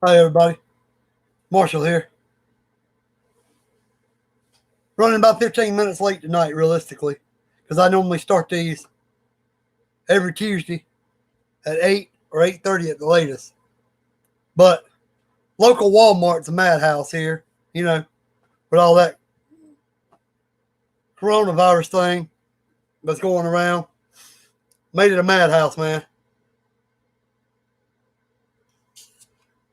Hi, everybody. Marshall here. Running about 15 minutes late tonight, realistically, because I normally start these every Tuesday at 8 or 8:30 at the latest. But local Walmart's a madhouse here, with all that coronavirus thing that's going around. Made it a madhouse, man.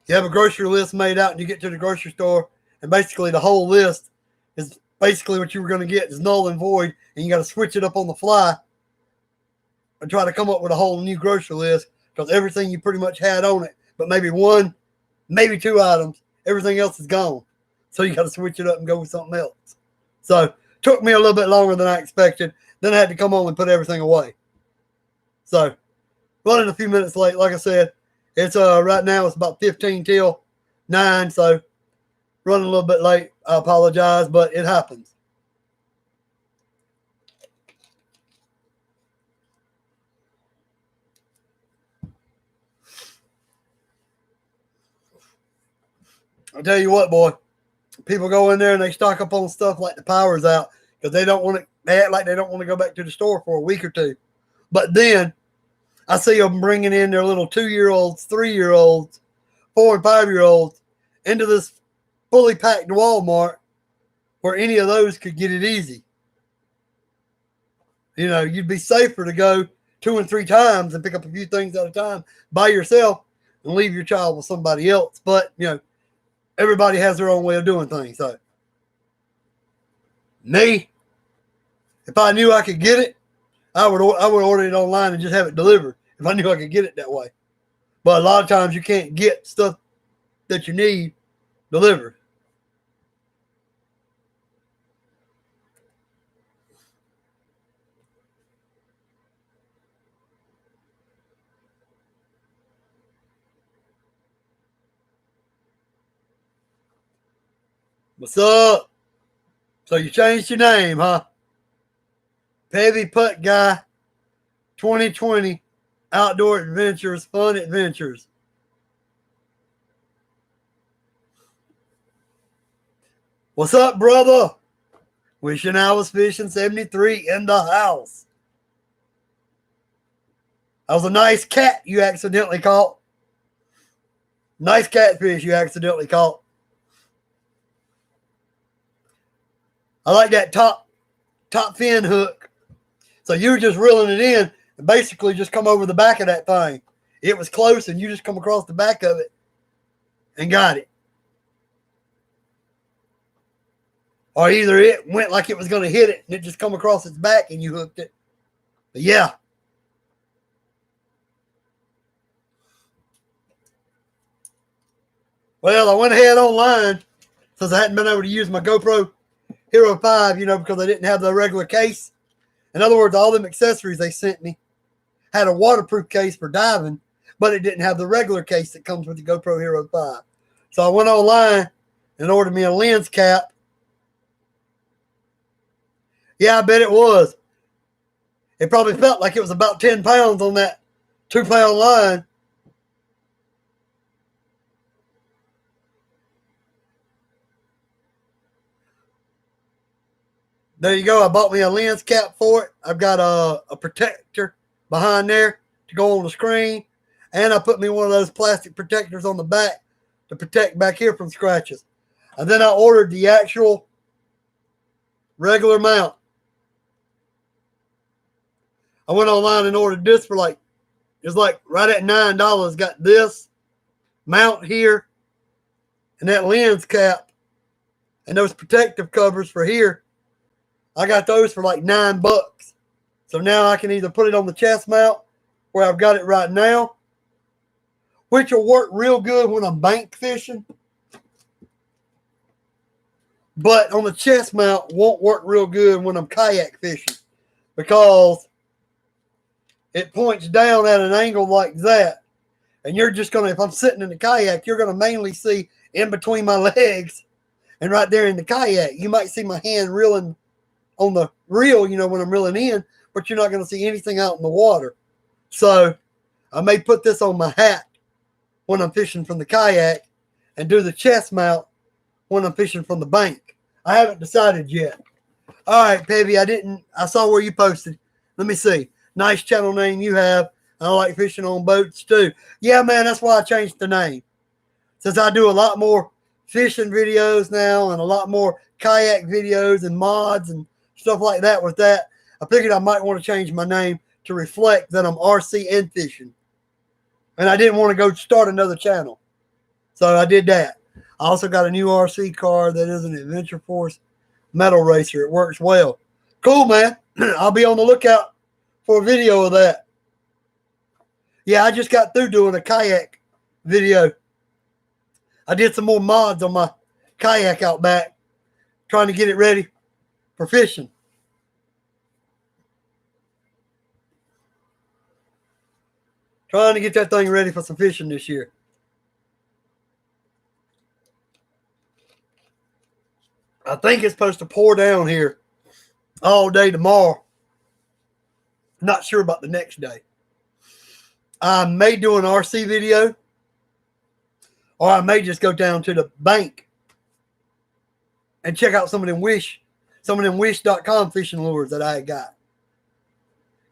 You have a grocery list made out and you get to the grocery store, and basically the whole list is basically what you were going to get is null and void, and you got to switch it up on the fly and try to come up with a whole new grocery list because everything you pretty much had on it, but maybe one, maybe two items, everything else is gone. So you got to switch it up and go with something else. So took me a little bit longer than I expected. Then I had to come home and put everything away. So running a few minutes late, like I said, it's right now it's about 15 till 9, so running a little bit late. I apologize, but it happens. I'll tell you what, boy. People go in there and they stock up on stuff like the power's out because they don't want to. They act like they don't want to go back to the store for a week or two. But then I see them bringing in their little 2-year-olds, 3-year-olds, 4 and 5-year-olds into this fully packed Walmart where any of those could get it easy. You'd be safer to go 2 and 3 times and pick up a few things at a time by yourself and leave your child with somebody else. But, everybody has their own way of doing things. So, me, if I knew I could get it, I would order it online and just have it delivered if I knew I could get it that way. But a lot of times you can't get stuff that you need delivered. What's up? So you changed your name, huh? Heavy Putt Guy 2020 Outdoor Adventures, Fun Adventures. What's up, brother? Wishing I was fishing 73 in the house. That was a nice cat you accidentally caught. Nice catfish you accidentally caught. I like that top fin hook. So you were just reeling it in and basically just come over the back of that thing. It was close and you just come across the back of it and got it. Or either it went like it was going to hit it and it just come across its back and you hooked it. But yeah. Well, I went ahead online since I hadn't been able to use my GoPro Hero 5, because I didn't have the regular case. In other words, all them accessories they sent me had a waterproof case for diving, but it didn't have the regular case that comes with the GoPro Hero 5. So I went online and ordered me a lens cap. Yeah, I bet it was. It probably felt like it was about 10 pounds on that 2-pound line. There you go. I bought me a lens cap for it. I've got a protector behind there to go on the screen. And I put me one of those plastic protectors on the back to protect back here from scratches. And then I ordered the actual regular mount. I went online and ordered this for right at $9. Got this mount here and that lens cap and those protective covers for here. I got those for like $9. So now I can either put it on the chest mount where I've got it right now, which will work real good when I'm bank fishing. But on the chest mount won't work real good when I'm kayak fishing because it points down at an angle like that. And you're just going to, if I'm sitting in the kayak, you're going to mainly see in between my legs and right there in the kayak. You might see my hand reeling on the reel, when I'm reeling in, but you're not going to see anything out in the water. So I may put this on my hat when I'm fishing from the kayak and do the chest mount when I'm fishing from the bank. I haven't decided yet. All right, Pebby, I saw where you posted. Let me see. Nice channel name you have. I like fishing on boats too. Yeah, man, that's why I changed the name. Since I do a lot more fishing videos now and a lot more kayak videos and mods and stuff like that with that, I figured I might want to change my name to reflect that I'm RC and fishing. And I didn't want to go start another channel. So I did that. I also got a new RC car that is an Adventure Force metal racer. It works well. Cool, man. I'll be on the lookout for a video of that. Yeah, I just got through doing a kayak video. I did some more mods on my kayak out back, trying to get it ready for fishing. Trying to get that thing ready for some fishing this year. I think it's supposed to pour down here all day tomorrow. Not sure about the next day. I may do an RC video, or I may just go down to the bank and check out some of them wish.com fishing lures that I got.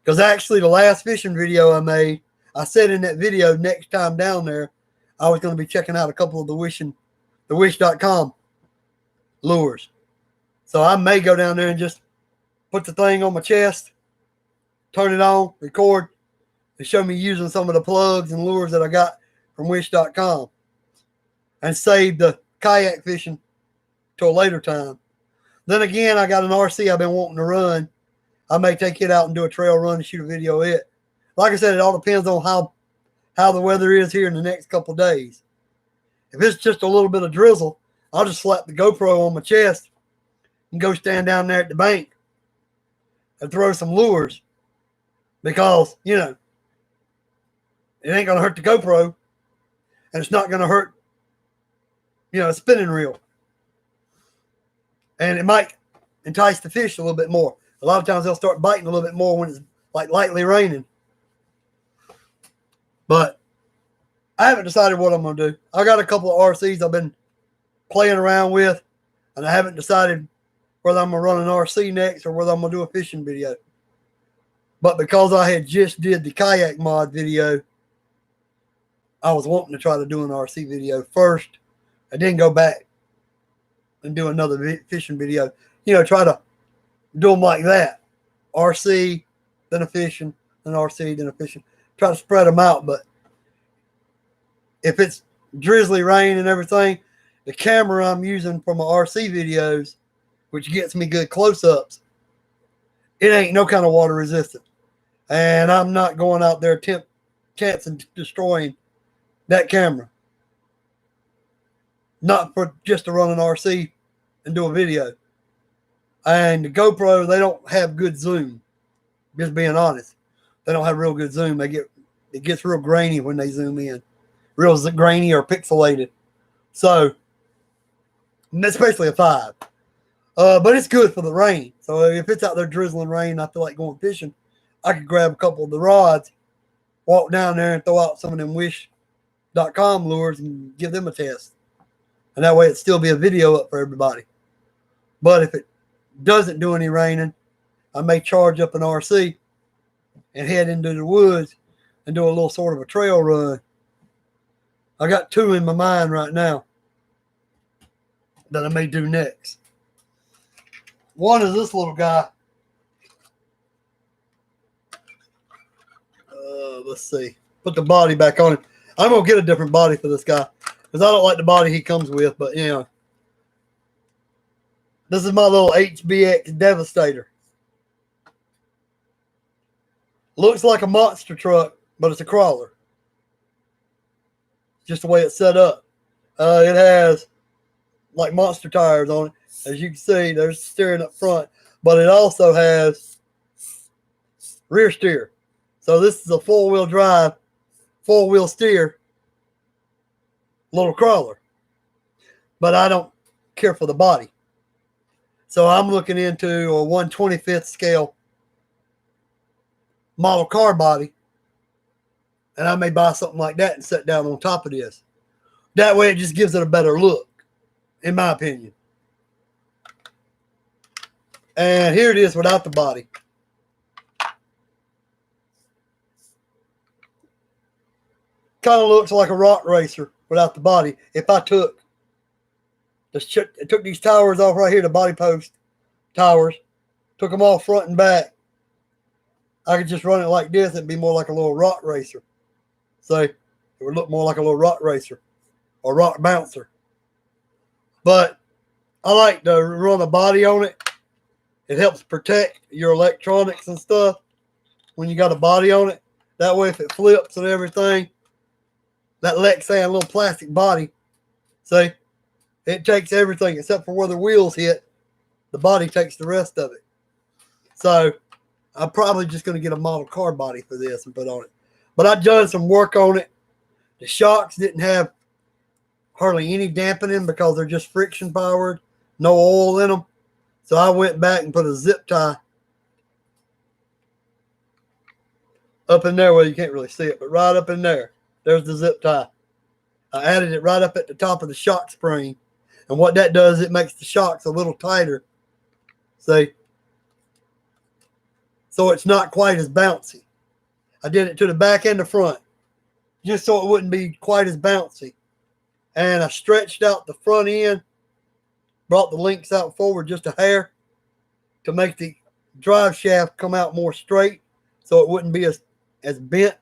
Because actually the last fishing video I made, I said in that video next time down there, I was going to be checking out a couple of the wish.com lures. So I may go down there and just put the thing on my chest, turn it on, record, and show me using some of the plugs and lures that I got from wish.com, and save the kayak fishing to a later time. Then again, I got an RC I've been wanting to run. I may take it out and do a trail run and shoot a video of it. Like I said, it all depends on how the weather is here in the next couple of days. If it's just a little bit of drizzle, I'll just slap the GoPro on my chest and go stand down there at the bank and throw some lures, because, you know, it ain't going to hurt the GoPro, and it's not going to hurt, you know, a spinning reel. And it might entice the fish a little bit more. A lot of times they'll start biting a little bit more when it's like lightly raining. But I haven't decided what I'm going to do. I got a couple of RCs I've been playing around with, and I haven't decided whether I'm going to run an RC next or whether I'm going to do a fishing video. But because I had just did the kayak mod video, I was wanting to try to do an RC video first. I didn't go back and do another fishing video. You know, try to do them like that. RC, then a fishing, then RC, then a fishing. Try to spread them out. But if it's drizzly rain and everything, the camera I'm using for my RC videos, which gets me good close-ups, it ain't no kind of water resistant. And I'm not going out there chancing destroying that camera. Not for just to run an RC and do a video. And the GoPro, they don't have good zoom. Just being honest. They don't have real good zoom. It gets real grainy when they zoom in. Real grainy or pixelated. So, especially a 5. But it's good for the rain. So if it's out there drizzling rain, I feel like going fishing, I could grab a couple of the rods, walk down there and throw out some of them wish.com lures and give them a test. And that way it'd still be a video up for everybody. But if it doesn't do any raining, I may charge up an RC and head into the woods and do a little sort of a trail run. I got 2 in my mind right now that I may do next. One is this little guy. Let's see. Put the body back on him. I'm going to get a different body for this guy because I don't like the body he comes with, but, you know. This is my little HBX Devastator. Looks like a monster truck, but it's a crawler. Just the way it's set up. It has like monster tires on it. As you can see, there's steering up front, but it also has rear steer. So this is a 4-wheel drive, 4-wheel steer little crawler. But I don't care for the body. So I'm looking into a 1/25th scale model car body, and I may buy something like that and set down on top of this. That way it just gives it a better look, in my opinion. And here it is without the body. Kind of looks like a rock racer without the body. If I took these towers off right here, the body post towers, took them off front and back, I could just run it like this. It'd be more like a little rock racer. So it would look more like a little rock racer or rock bouncer. But I like to run a body on it. It helps protect your electronics and stuff when you got a body on it. That way, if it flips and everything, that Lexan little plastic body, see, it takes everything except for where the wheels hit. The body takes the rest of it. So I'm probably just going to get a model car body for this and put on it. But I've done some work on it. The shocks didn't have hardly any dampening because they're just friction powered, no oil in them. So I went back and put a zip tie up in there. Well, you can't really see it, but right up in there, there's the zip tie. I added it right up at the top of the shock spring. And what that does, it makes the shocks a little tighter. See? So it's not quite as bouncy. I did it to the back and the front, just so it wouldn't be quite as bouncy. And I stretched out the front end, brought the links out forward just a hair to make the drive shaft come out more straight so it wouldn't be as bent.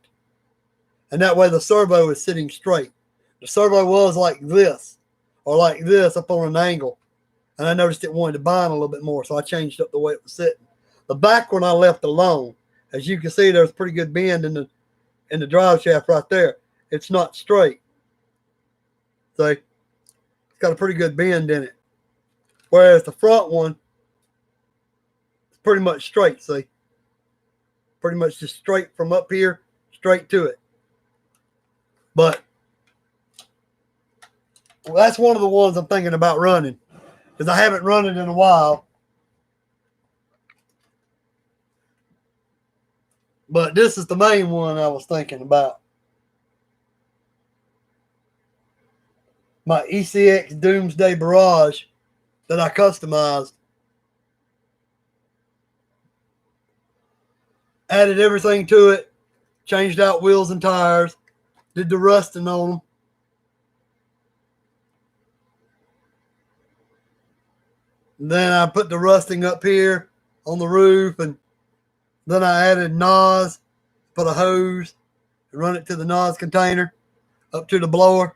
And that way the servo is sitting straight. The servo was like this or like this up on an angle. And I noticed it wanted to bind a little bit more, so I changed up the way it was sitting. The back one I left alone. As you can see, there's pretty good bend in the drive shaft right there. It's not straight. See? It's got a pretty good bend in it. Whereas the front one is pretty much straight, see? Pretty much just straight from up here, straight to it. But well, that's one of the ones I'm thinking about running, because I haven't run it in a while. But this is the main one I was thinking about. My ECX Doomsday Barrage that I customized. Added everything to it. Changed out wheels and tires. Did the rusting on them. And then I put the rusting up here on the roof, and then I added NOS, put a hose, and run it to the NOS container, up to the blower.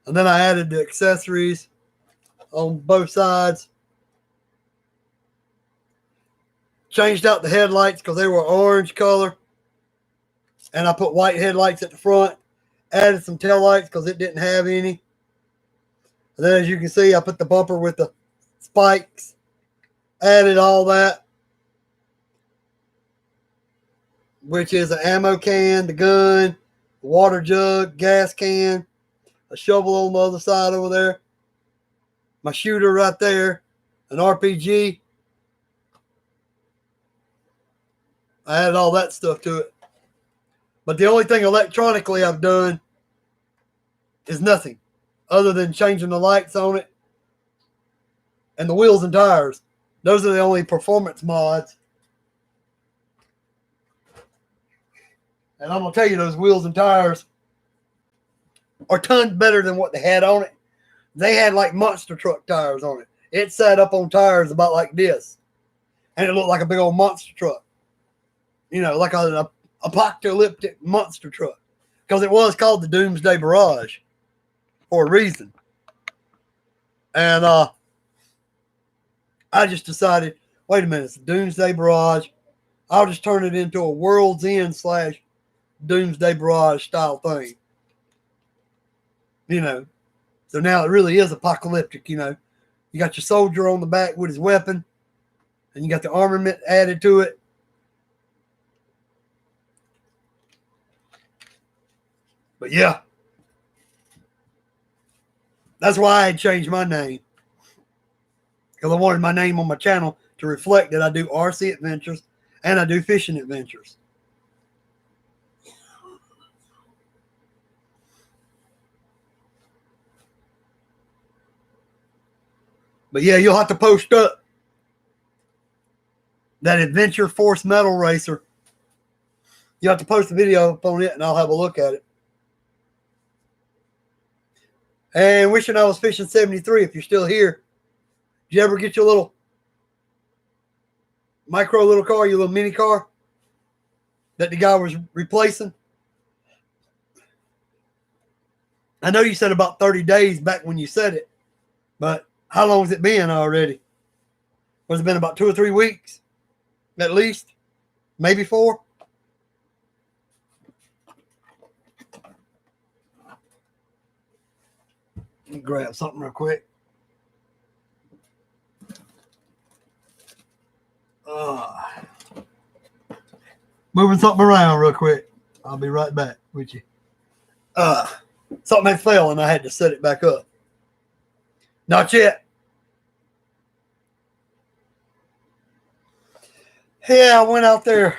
And then I added the accessories on both sides. Changed out the headlights because they were orange color. And I put white headlights at the front. Added some taillights because it didn't have any. And then as you can see, I put the bumper with the spikes. Added all that. Which is an ammo can, the gun, the water jug, gas can, a shovel on the other side over there, my shooter right there, an RPG. I added all that stuff to it. But the only thing electronically I've done is nothing other than changing the lights on it and the wheels and tires. Those are the only performance mods. And I'm going to tell you, those wheels and tires are tons better than what they had on it. They had like monster truck tires on it. It sat up on tires about like this. And it looked like a big old monster truck. You know, like an apocalyptic monster truck. Because it was called the Doomsday Barrage for a reason. And I just decided, wait a minute, it's the Doomsday Barrage. I'll just turn it into a World's End / Doomsday Barrage style thing. You know, so now it really is apocalyptic, you know. You got your soldier on the back with his weapon, and you got the armament added to it. But yeah, that's why I had changed my name. Because I wanted my name on my channel to reflect that I do RC adventures and I do fishing adventures. But yeah, you'll have to post up that Adventure Force Metal Racer. You have to post a video up on it, and I'll have a look at it. And wishing I was fishing 73 if you're still here. Did you ever get your little little car, your little mini car that the guy was replacing? I know you said about 30 days back when you said it, but how long has it been already? Was it been about 2 or 3 weeks? At least? Maybe 4? Let me grab something real quick. Moving something around real quick. I'll be right back with you. Something had fell and I had to set it back up. Not yet. Yeah, I went out there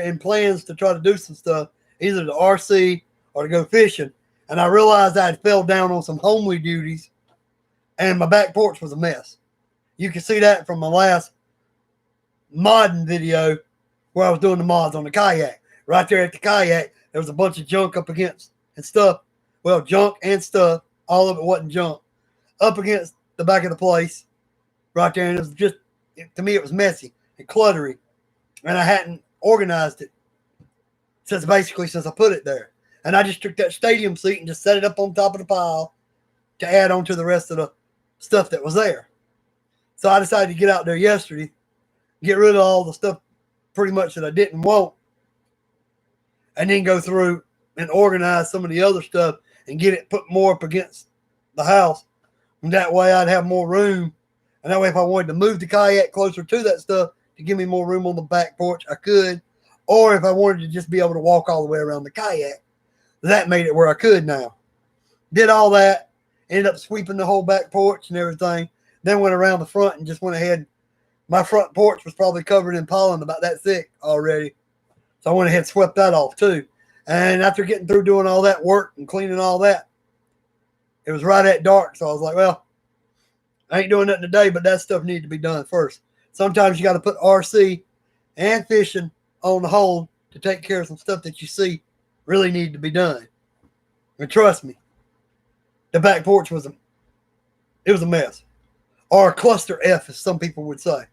in plans to try to do some stuff, either to RC or to go fishing. And I realized I had fell down on some homely duties and my back porch was a mess. You can see that from my last modding video where I was doing the mods on the kayak. Right there at the kayak, there was a bunch of junk up against and stuff. Well, junk and stuff. All of it wasn't junk. Up against the back of the place. Right there. And it was just, to me, it was messy and cluttery. And I hadn't organized it since I put it there. And I just took that stadium seat and just set it up on top of the pile to add on to the rest of the stuff that was there. So I decided to get out there yesterday, get rid of all the stuff pretty much that I didn't want, and then go through and organize some of the other stuff and get it put more up against the house. And that way I'd have more room. And that way if I wanted to move the kayak closer to that stuff to give me more room on the back porch, I could. Or if I wanted to just be able to walk all the way around the kayak, that made it where I could now. Did all that, ended up sweeping the whole back porch and everything. Then went around the front and just went ahead. My front porch was probably covered in pollen about that thick already. So I went ahead and swept that off too. And after getting through doing all that work and cleaning all that, it was right at dark. So I was like, well, I ain't doing nothing today, but that stuff needed to be done first. Sometimes you got to put RC and fishing on the hold to take care of some stuff that you see really need to be done. And trust me, the back porch was a mess. Or a cluster F, as some people would say.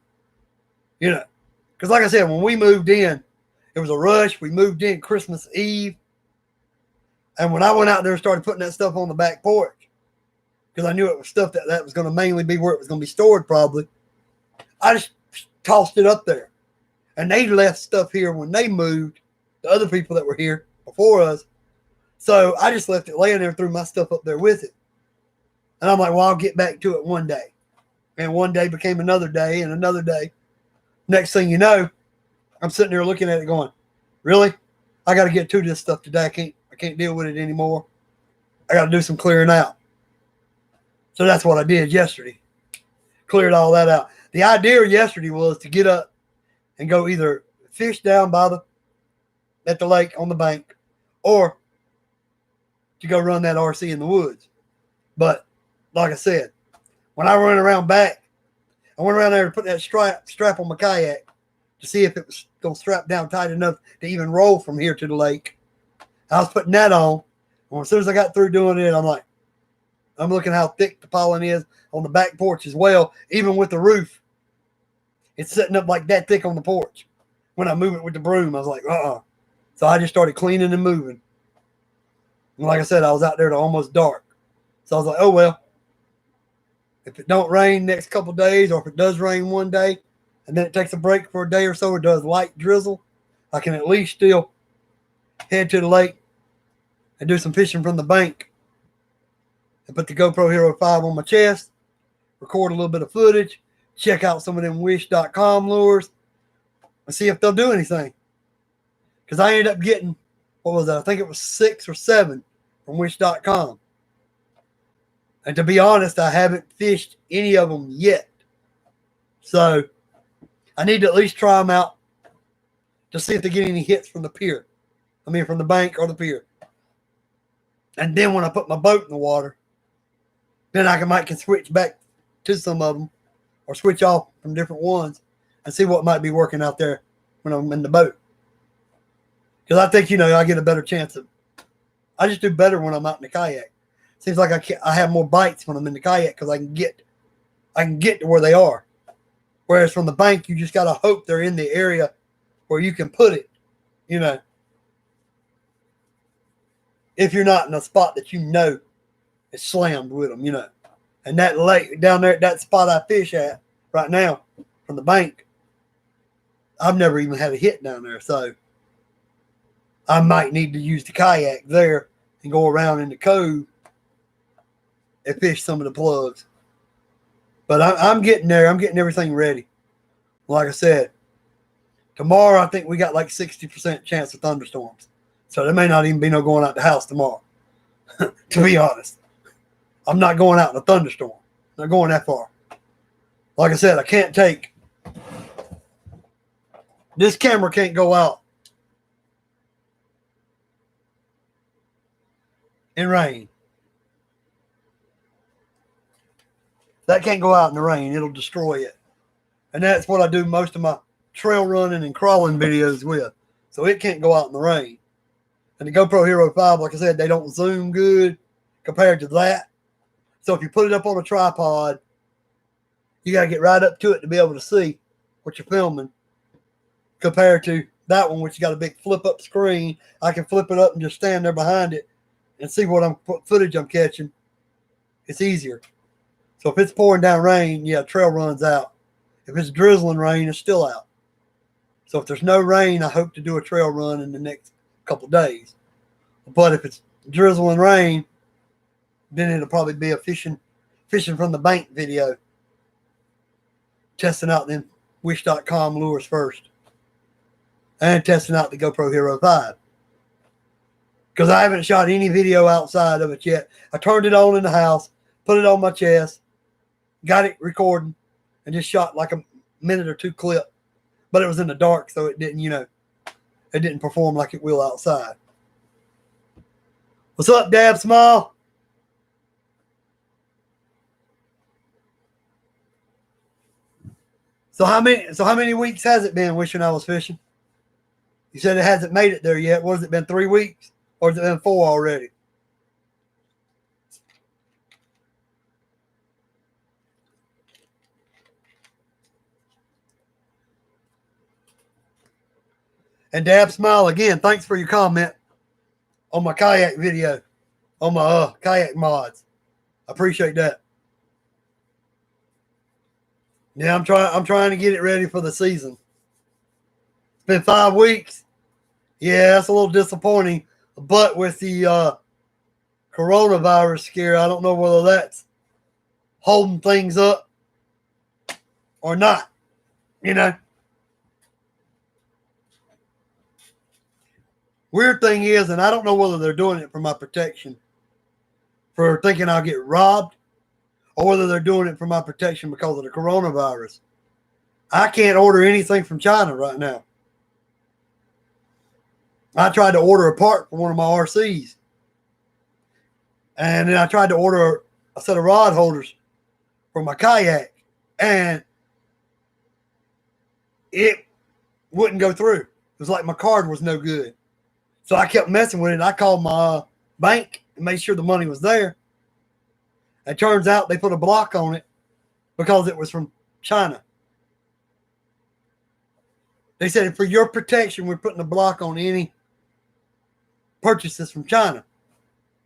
You know, because like I said, when we moved in, it was a rush. We moved in Christmas Eve. And when I went out there and started putting that stuff on the back porch, because I knew it was stuff that was going to mainly be where it was going to be stored probably, I just tossed it up there. And they left stuff here when they moved, the other people that were here before us. So I just left it laying there, threw my stuff up there with it. And I'm like, well, I'll get back to it one day. And one day became another day and another day. Next thing you know, I'm sitting there looking at it going, really? I got to get to this stuff today. I can't deal with it anymore. I got to do some clearing out. So that's what I did yesterday. Cleared all that out. The idea yesterday was to get up and go either fish down at the lake on the bank or to go run that RC in the woods. But like I said, when I run around back, I went around there to put that strap on my kayak to see if it was going to strap down tight enough to even roll from here to the lake. I was putting that on. And as soon as I got through doing it, I'm looking how thick the pollen is on the back porch as well, even with the roof. It's sitting up like that thick on the porch. When I move it with the broom, I was like, So I just started cleaning and moving. And like I said, I was out there to almost dark. So I was like, oh, well. If it don't rain next couple of days, or if it does rain one day, and then it takes a break for a day or so, or does light drizzle, I can at least still head to the lake and do some fishing from the bank and put the GoPro Hero 5 on my chest, record a little bit of footage, check out some of them Wish.com lures, and see if they'll do anything. Because I ended up getting, what was that? I think it was 6 or 7 from Wish.com. And to be honest, I haven't fished any of them yet. So I need to at least try them out to see if they get any hits from the pier. From the bank or the pier. And then when I put my boat in the water, then I can switch back to some of them or switch off from different ones and see what might be working out there when I'm in the boat. Because I think, I get a better chance of, I just do better when I'm out in the kayak. Seems like I have more bites when I'm in the kayak because I can get to where they are. Whereas from the bank, you just got to hope they're in the area where you can put it, if you're not in a spot that it's slammed with them, And that lake down there, that spot I fish at right now from the bank, I've never even had a hit down there. So I might need to use the kayak there and go around in the cove and fish some of the plugs. But I'm getting there. I'm getting everything ready. Like I said, tomorrow I think we got like 60% chance of thunderstorms. So there may not even be no going out the house tomorrow, to be honest. I'm not going out in a thunderstorm. I'm not going that far. Like I said, I can't take. This camera can't go out in rain. That can't go out in the rain. It'll destroy it. And that's what I do most of my trail running and crawling videos with. So it can't go out in the rain. And the GoPro Hero 5, like I said, they don't zoom good compared to that. So if you put it up on a tripod, you got to get right up to it to be able to see what you're filming. Compared to that one, which got a big flip-up screen. I can flip it up and just stand there behind it and see what footage I'm catching. It's easier. So if it's pouring down rain, yeah, trail runs out. If it's drizzling rain, it's still out. So if there's no rain, I hope to do a trail run in the next couple of days. But if it's drizzling rain, then it'll probably be a fishing from the bank video. Testing out them Wish.com lures first. And testing out the GoPro Hero 5. Because I haven't shot any video outside of it yet. I turned it on in the house, put it on my chest, got it recording, and just shot like a minute or two clip. But it was in the dark, so it didn't, it didn't perform like it will outside. What's up, Dab Smile? So how many weeks has it been wishing I was fishing? You said it hasn't made it there yet. What has it been, 3 weeks? Or has it been 4 already? And Dab Smile, again, thanks for your comment on my kayak video, on my kayak mods. I appreciate that. Yeah, I'm trying to get it ready for the season. It's been 5 weeks. Yeah, that's a little disappointing. But with the coronavirus scare, I don't know whether that's holding things up or not. Weird thing is, and I don't know whether they're doing it for my protection, for thinking I'll get robbed, or whether they're doing it for my protection because of the coronavirus. I can't order anything from China right now. I tried to order a part for one of my RCs. And then I tried to order a set of rod holders for my kayak. And it wouldn't go through. It was like my card was no good. So I kept messing with it. I called my bank and made sure the money was there. It turns out they put a block on it because it was from China. They said, for your protection, we're putting a block on any purchases from China.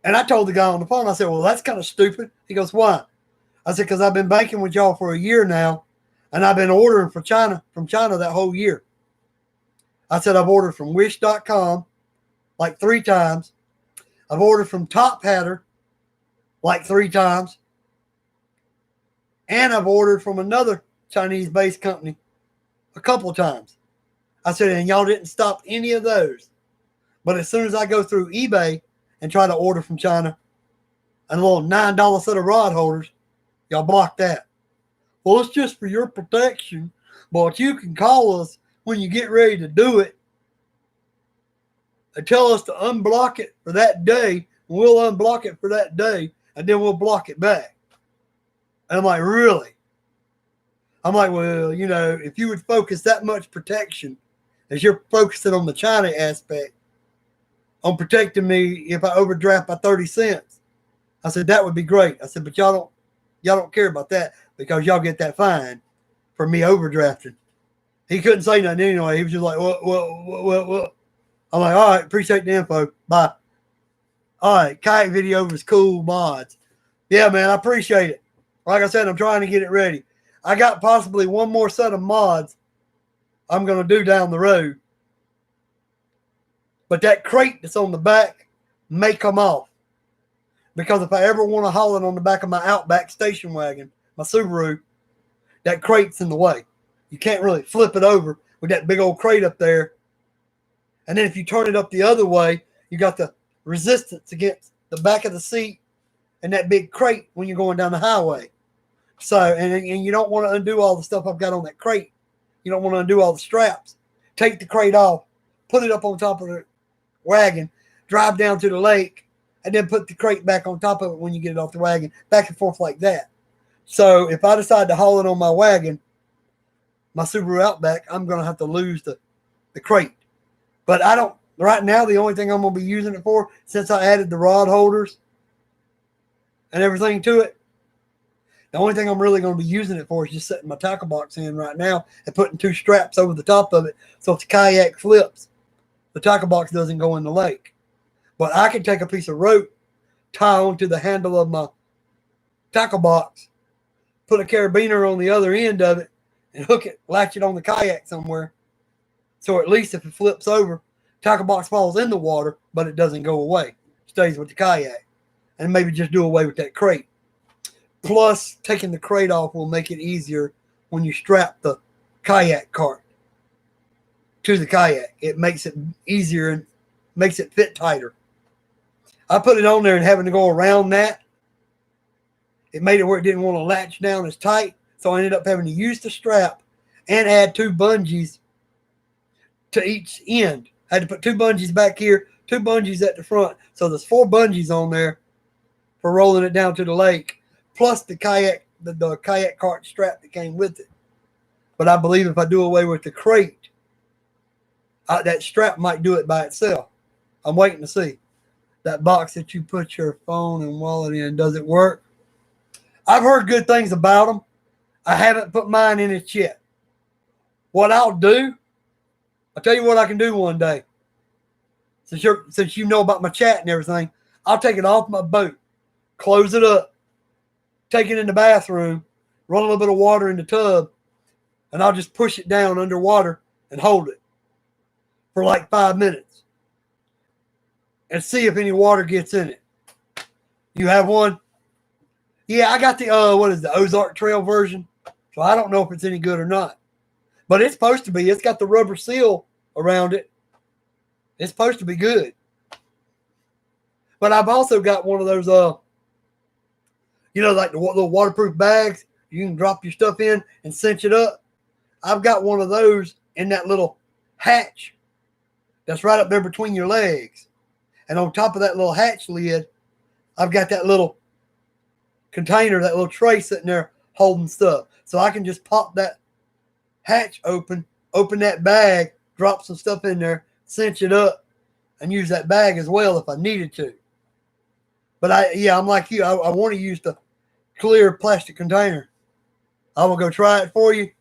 And I told the guy on the phone, I said, well, that's kind of stupid. He goes, why? I said, because I've been banking with y'all for a year now, and I've been ordering from China that whole year. I said, I've ordered from Wish.com like 3 times. I've ordered from Top Hatter like 3 times. And I've ordered from another Chinese-based company a couple of times. I said, and y'all didn't stop any of those. But as soon as I go through eBay and try to order from China a little $9 set of rod holders, y'all block that. Well, it's just for your protection, but you can call us when you get ready to do it and tell us to unblock it for that day. We'll unblock it for that day, and then we'll block it back. And I'm like, really? I'm like, well, you know, if you would focus that much protection as you're focusing on the China aspect, on protecting me if I overdraft by 30 cents, I said, that would be great. I said, but y'all don't care about that because y'all get that fine for me overdrafting. He couldn't say nothing anyway. He was just like, what? I'm like, all right, appreciate the info. Bye. All right, kayak video was cool mods. Yeah, man, I appreciate it. Like I said, I'm trying to get it ready. I got possibly one more set of mods I'm going to do down the road. But that crate that's on the back may come off. Because if I ever want to haul it on the back of my Outback station wagon, my Subaru, that crate's in the way. You can't really flip it over with that big old crate up there. And then if you turn it up the other way, you got the resistance against the back of the seat and that big crate when you're going down the highway. So, and you don't want to undo all the stuff I've got on that crate. You don't want to undo all the straps. Take the crate off, put it up on top of the wagon, drive down to the lake, and then put the crate back on top of it when you get it off the wagon, back and forth like that. So if I decide to haul it on my wagon, my Subaru Outback, I'm going to have to lose the crate. But I don't, right now, the only thing I'm going to be using it for, since I added the rod holders and everything to it, the only thing I'm really going to be using it for is just setting my tackle box in right now and putting 2 straps over the top of it so if the kayak flips, the tackle box doesn't go in the lake. But I can take a piece of rope, tie onto the handle of my tackle box, put a carabiner on the other end of it, and hook it, latch it on the kayak somewhere. So at least if it flips over, tackle box falls in the water, but it doesn't go away. It stays with the kayak. And maybe just do away with that crate. Plus, taking the crate off will make it easier when you strap the kayak cart to the kayak. It makes it easier and makes it fit tighter. I put it on there and having to go around that, it made it where it didn't want to latch down as tight. So I ended up having to use the strap and add 2 bungees to each end. I had to put 2 bungees back here, 2 bungees at the front. So there's 4 bungees on there for rolling it down to the lake, plus the kayak, the kayak cart strap that came with it. But I believe if I do away with the crate, that strap might do it by itself. I'm waiting to see. That box that you put your phone and wallet in, does it work? I've heard good things about them. I haven't put mine in it yet. What I'll do, I'll tell you what I can do one day. Since you know about my chat and everything, I'll take it off my boat, close it up, take it in the bathroom, run a little bit of water in the tub, and I'll just push it down underwater and hold it for like 5 minutes and see if any water gets in it. You have one? Yeah, I got the, the Ozark Trail version, so I don't know if it's any good or not. But it's supposed to be. It's got the rubber seal around it. It's supposed to be good. But I've also got one of those, like the little waterproof bags you can drop your stuff in and cinch it up. I've got one of those in that little hatch that's right up there between your legs. And on top of that little hatch lid, I've got that little container, that little tray sitting there holding stuff. So I can just pop that hatch open that bag, drop some stuff in there, cinch it up, and use that bag as well if I needed to. But I'm like you. I want to use the clear plastic container. I will go try it for you.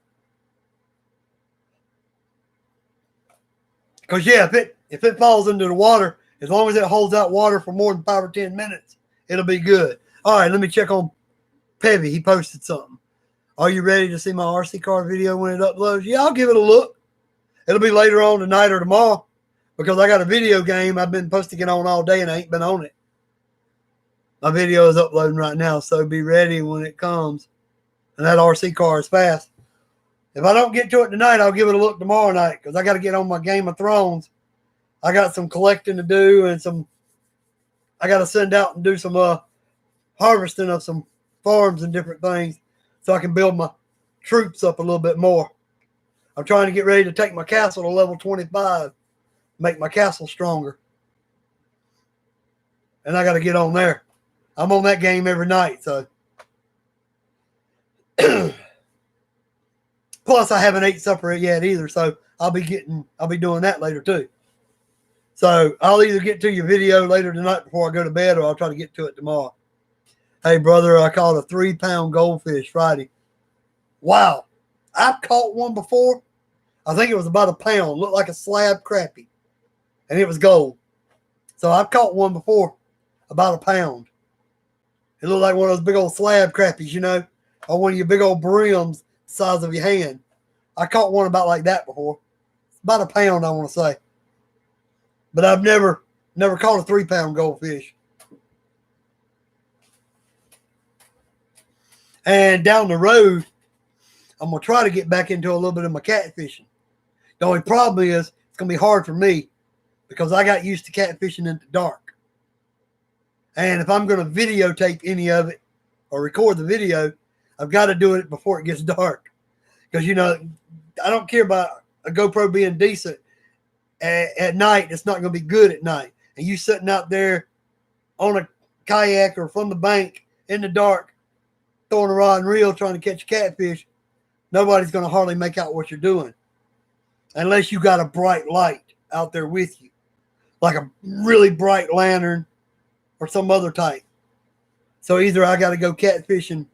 Because if it falls into the water, as long as it holds out water for more than 5 or 10 minutes, it'll be good. All right, let me check on Pevy. He posted something. Are you ready to see my RC car video when it uploads? Yeah, I'll give it a look. It'll be later on tonight or tomorrow because I got a video game I've been posting it on all day and I ain't been on it. My video is uploading right now, so be ready when it comes. And that RC car is fast. If I don't get to it tonight, I'll give it a look tomorrow night because I got to get on my Game of Thrones. I got some collecting to do and I got to send out and do some harvesting of some farms and different things so I can build my troops up a little bit more. I'm trying to get ready to take my castle to level 25, make my castle stronger. And I got to get on there. I'm on that game every night, so Plus, I haven't ate supper yet either, so I'll be doing that later too. So I'll either get to your video later tonight before I go to bed, or I'll try to get to it tomorrow. Hey, brother, I caught a 3-pound goldfish Friday. Wow. I've caught one before. I think it was about a pound. Looked like a slab crappie. And it was gold. So I've caught one before, about a pound. It looked like one of those big old slab crappies, you know, or one of your big old brims the size of your hand. I caught one about like that before. It's about a pound, I want to say. But I've never caught a 3-pound goldfish. And down the road, I'm going to try to get back into a little bit of my catfishing. The only problem is it's going to be hard for me because I got used to catfishing in the dark. And if I'm going to videotape any of it or record the video, I've got to do it before it gets dark. Because, you know, I don't care about a GoPro being decent at night. It's not going to be good at night. And you sitting out there on a kayak or from the bank in the dark, throwing a rod and reel trying to catch a catfish, nobody's going to hardly make out what you're doing. Unless you got a bright light out there with you. Like a really bright lantern or some other type. So either I got to go catfishing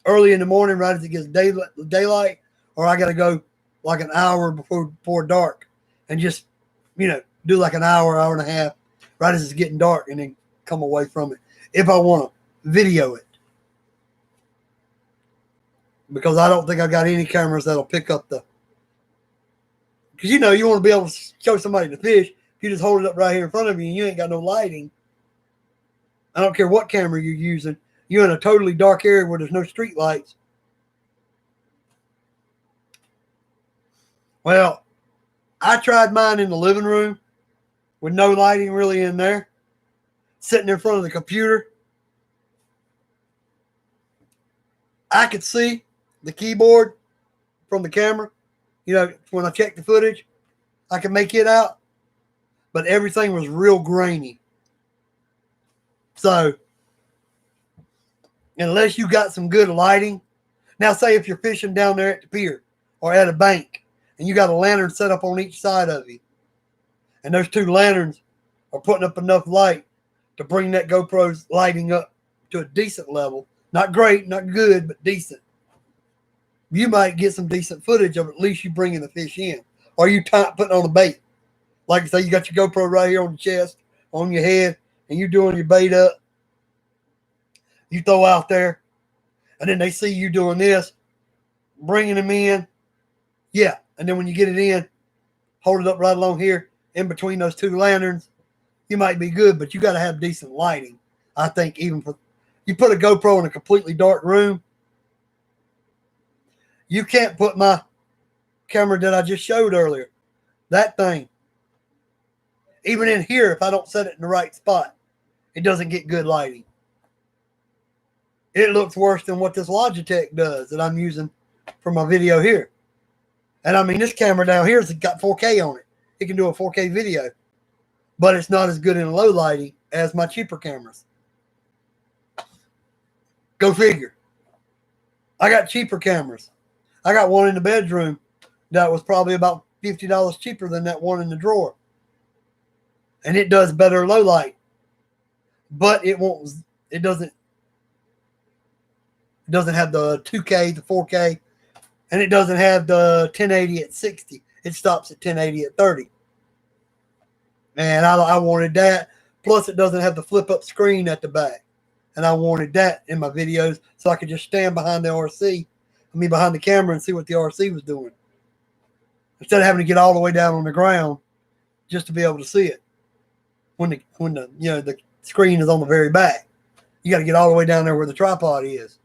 early in the morning right as it gets daylight, or I got to go like an hour before dark and just, you know, do like an hour and a half right as it's getting dark and then come away from it if I want to video it. Because I don't think I got any cameras that'll pick up the... Because, you know, you want to be able to show somebody the fish. If you just hold it up right here in front of you and you ain't got no lighting, I don't care what camera you're using, you're in a totally dark area where there's no street lights. Well, I tried mine in the living room with no lighting really in there, sitting in front of the computer. I could see the keyboard from the camera. You know, when I checked the footage, I could make it out, but everything was real grainy. So, unless you got some good lighting, now say if you're fishing down there at the pier or at a bank and you got a lantern set up on each side of you, and those 2 lanterns are putting up enough light to bring that GoPro's lighting up to a decent level, not great, not good, but decent, you might get some decent footage of at least you bringing the fish in, or you putting on a bait. Like say you got your GoPro right here on your chest, on your head, and you're doing your bait up. You throw out there, and then they see you doing this, bringing them in. Yeah, and then when you get it in, hold it up right along here in between those 2 lanterns. You might be good, but you got to have decent lighting. I think even for you put a GoPro in a completely dark room, you can't put my camera that I just showed earlier. That thing, even in here, if I don't set it in the right spot, it doesn't get good lighting. It looks worse than what this Logitech does that I'm using for my video here. And I mean, this camera down here has got 4K on it. It can do a 4K video, but it's not as good in low lighting as my cheaper cameras. Go figure. I got cheaper cameras. I got one in the bedroom that was probably about $50 cheaper than that one in the drawer. And it does better low light. But it doesn't have the 2K, the 4K, and it doesn't have the 1080 at 60. It stops at 1080 at 30. And I wanted that. Plus, it doesn't have the flip-up screen at the back. And I wanted that in my videos so I could just stand behind the RC, behind the camera and see what the RC was doing. Instead of having to get all the way down on the ground just to be able to see it. When the screen is on the very back. You got to get all the way down there where the tripod is.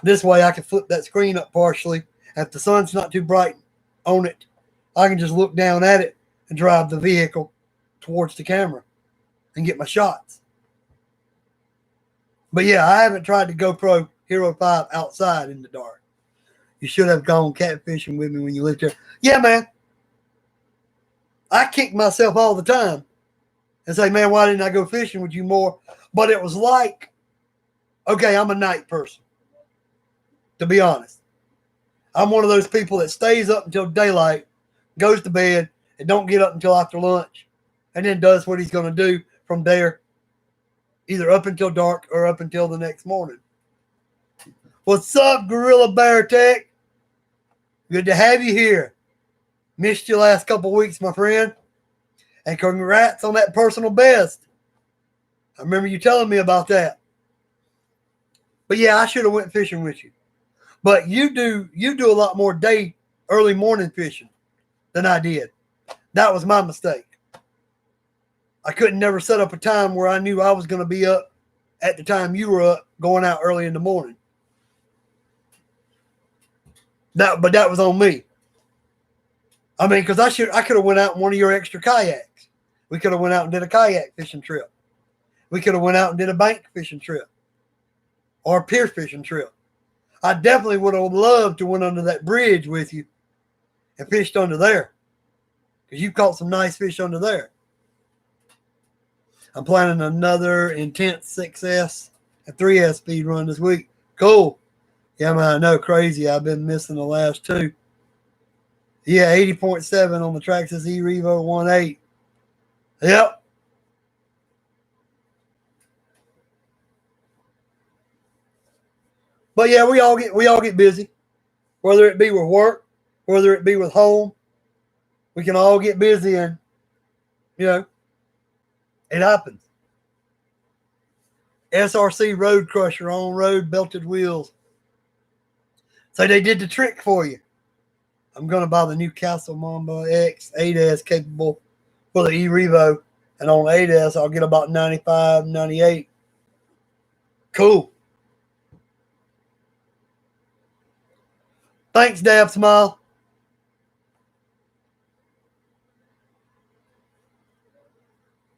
This way I can flip that screen up partially. If the sun's not too bright on it, I can just look down at it and drive the vehicle towards the camera and get my shots. But yeah, I haven't tried the GoPro Hero 5 outside in the dark. You should have gone catfishing with me when you lived here. Yeah, man. I kick myself all the time and say, man, why didn't I go fishing with you more? But it was like, okay, I'm a night person. to be honest. I'm one of those people that stays up until daylight, goes to bed, and don't get up until after lunch, and then does what he's going to do from there, either up until dark or up until the next morning. What's up, Gorilla Bear Tech? Good to have you here. Missed you last couple weeks, my friend. And congrats on that personal best. I remember you telling me about that. But yeah, I should have went fishing with you. But you do a lot more early morning fishing than I did. That was my mistake. I couldn't never set up a time where I knew I was going to be up at the time you were up, going out early in the morning. But that was on me. I mean, because I could have went out in one of your extra kayaks. We could have went out and did a kayak fishing trip. We could have went out and did a bank fishing trip or a pier fishing trip. I definitely would have loved to went under that bridge with you and fished under there, because you caught some nice fish under there. I'm planning another intense 6S and 3S speed run this week. Cool. Yeah, man, I know, crazy. I've been missing the last two. Yeah, 80.7 on the Traxxas eRevo 1.8. Yep. But yeah, we all get busy, whether it be with work, whether it be with home. We can all get busy, and it happens. SRC Road Crusher on road belted wheels. So they did the trick for you. I'm going to buy the new Castle Mamba X 8S capable for the eRevo. And on 8S, I'll get about 95, 98. Cool. Thanks, Dab Smile.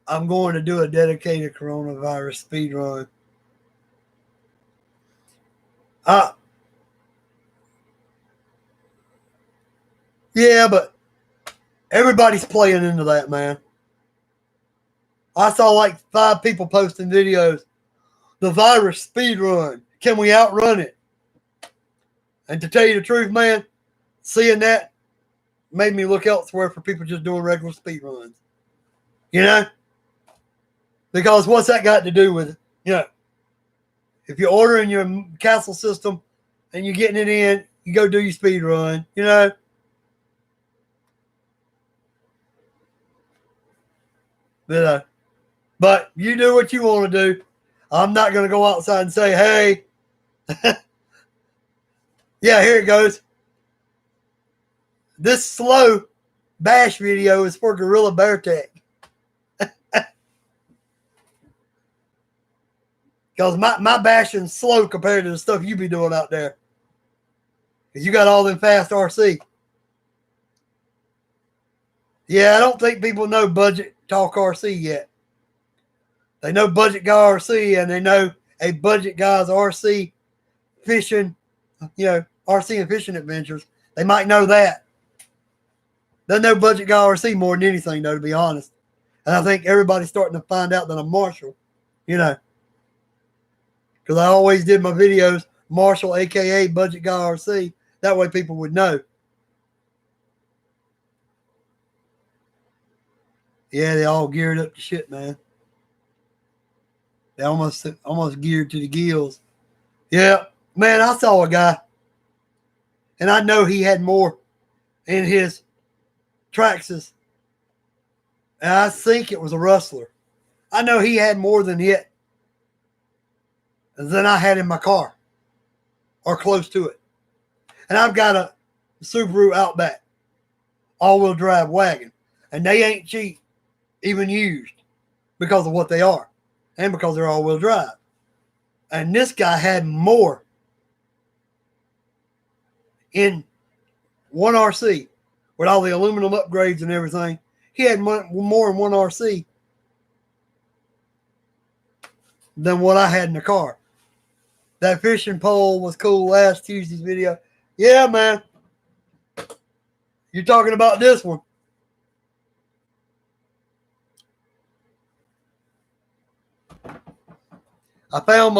I'm going to do a dedicated coronavirus speed run. Yeah, but everybody's playing into that, man. I saw like 5 people posting videos. The virus speed run. Can we outrun it? And to tell you the truth, man, seeing that made me look elsewhere for people just doing regular speed runs. Because what's that got to do with it? If you're ordering your Castle system and you're getting it in, you go do your speed run, But you do what you want to do. I'm not going to go outside and say, hey, yeah, here it goes. This slow bash video is for Gorilla Bear Tech. Because my bashing's slow compared to the stuff you be doing out there. Because you got all them fast RC. Yeah, I don't think people know Budget Talk RC yet. They know Budget Guy RC, and they know a Budget Guy's RC fishing, RC and fishing adventures. They might know that. They know Budget Guy RC more than anything, though, to be honest. And I think everybody's starting to find out that I'm Marshall, Because I always did my videos, Marshall, a.k.a. Budget Guy RC. That way people would know. Yeah, they all geared up to shit, man. They almost geared to the gills. Yeah, man, I saw a guy, and I know he had more in his Traxxas, and I think it was a Rustler. I know he had more than I had in my car, or close to it. And I've got a Subaru Outback all-wheel drive wagon, and they ain't cheap, even used, because of what they are, and because they're all-wheel drive. And this guy had more in one RC with all the aluminum upgrades and everything. He had more in one RC than what I had in the car. That fishing pole was cool last Tuesday's video. Yeah, man. You're talking about this one. I found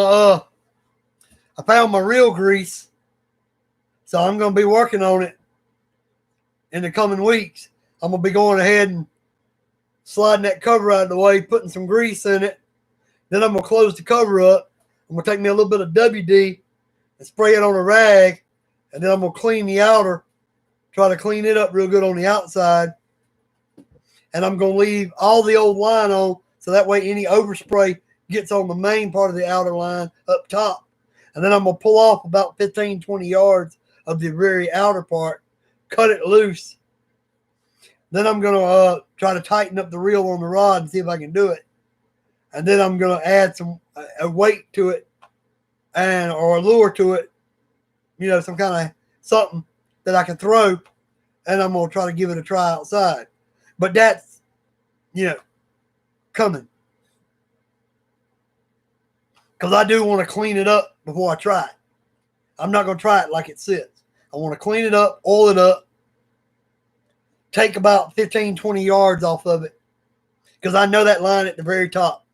my real grease So I'm going to be working on it in the coming weeks. I'm going to be going ahead and sliding that cover out of the way, putting some grease in it. Then I'm going to close the cover up. I'm going to take me a little bit of WD and spray it on a rag. And then I'm going to clean the outer, try to clean it up real good on the outside. And I'm going to leave all the old line on so that way any overspray gets on the main part of the outer line up top. And then I'm going to pull off about 15, 20 yards of the very outer part, cut it loose. Then I'm going to try to tighten up the reel on the rod and see if I can do it. And then I'm going to add some a weight to it or a lure to it, some kind of something that I can throw, and I'm going to try to give it a try outside. But that's, coming. Because I do want to clean it up before I try it. I'm not going to try it like it sits. I want to clean it up, oil it up, take about 15, 20 yards off of it. Because I know that line at the very top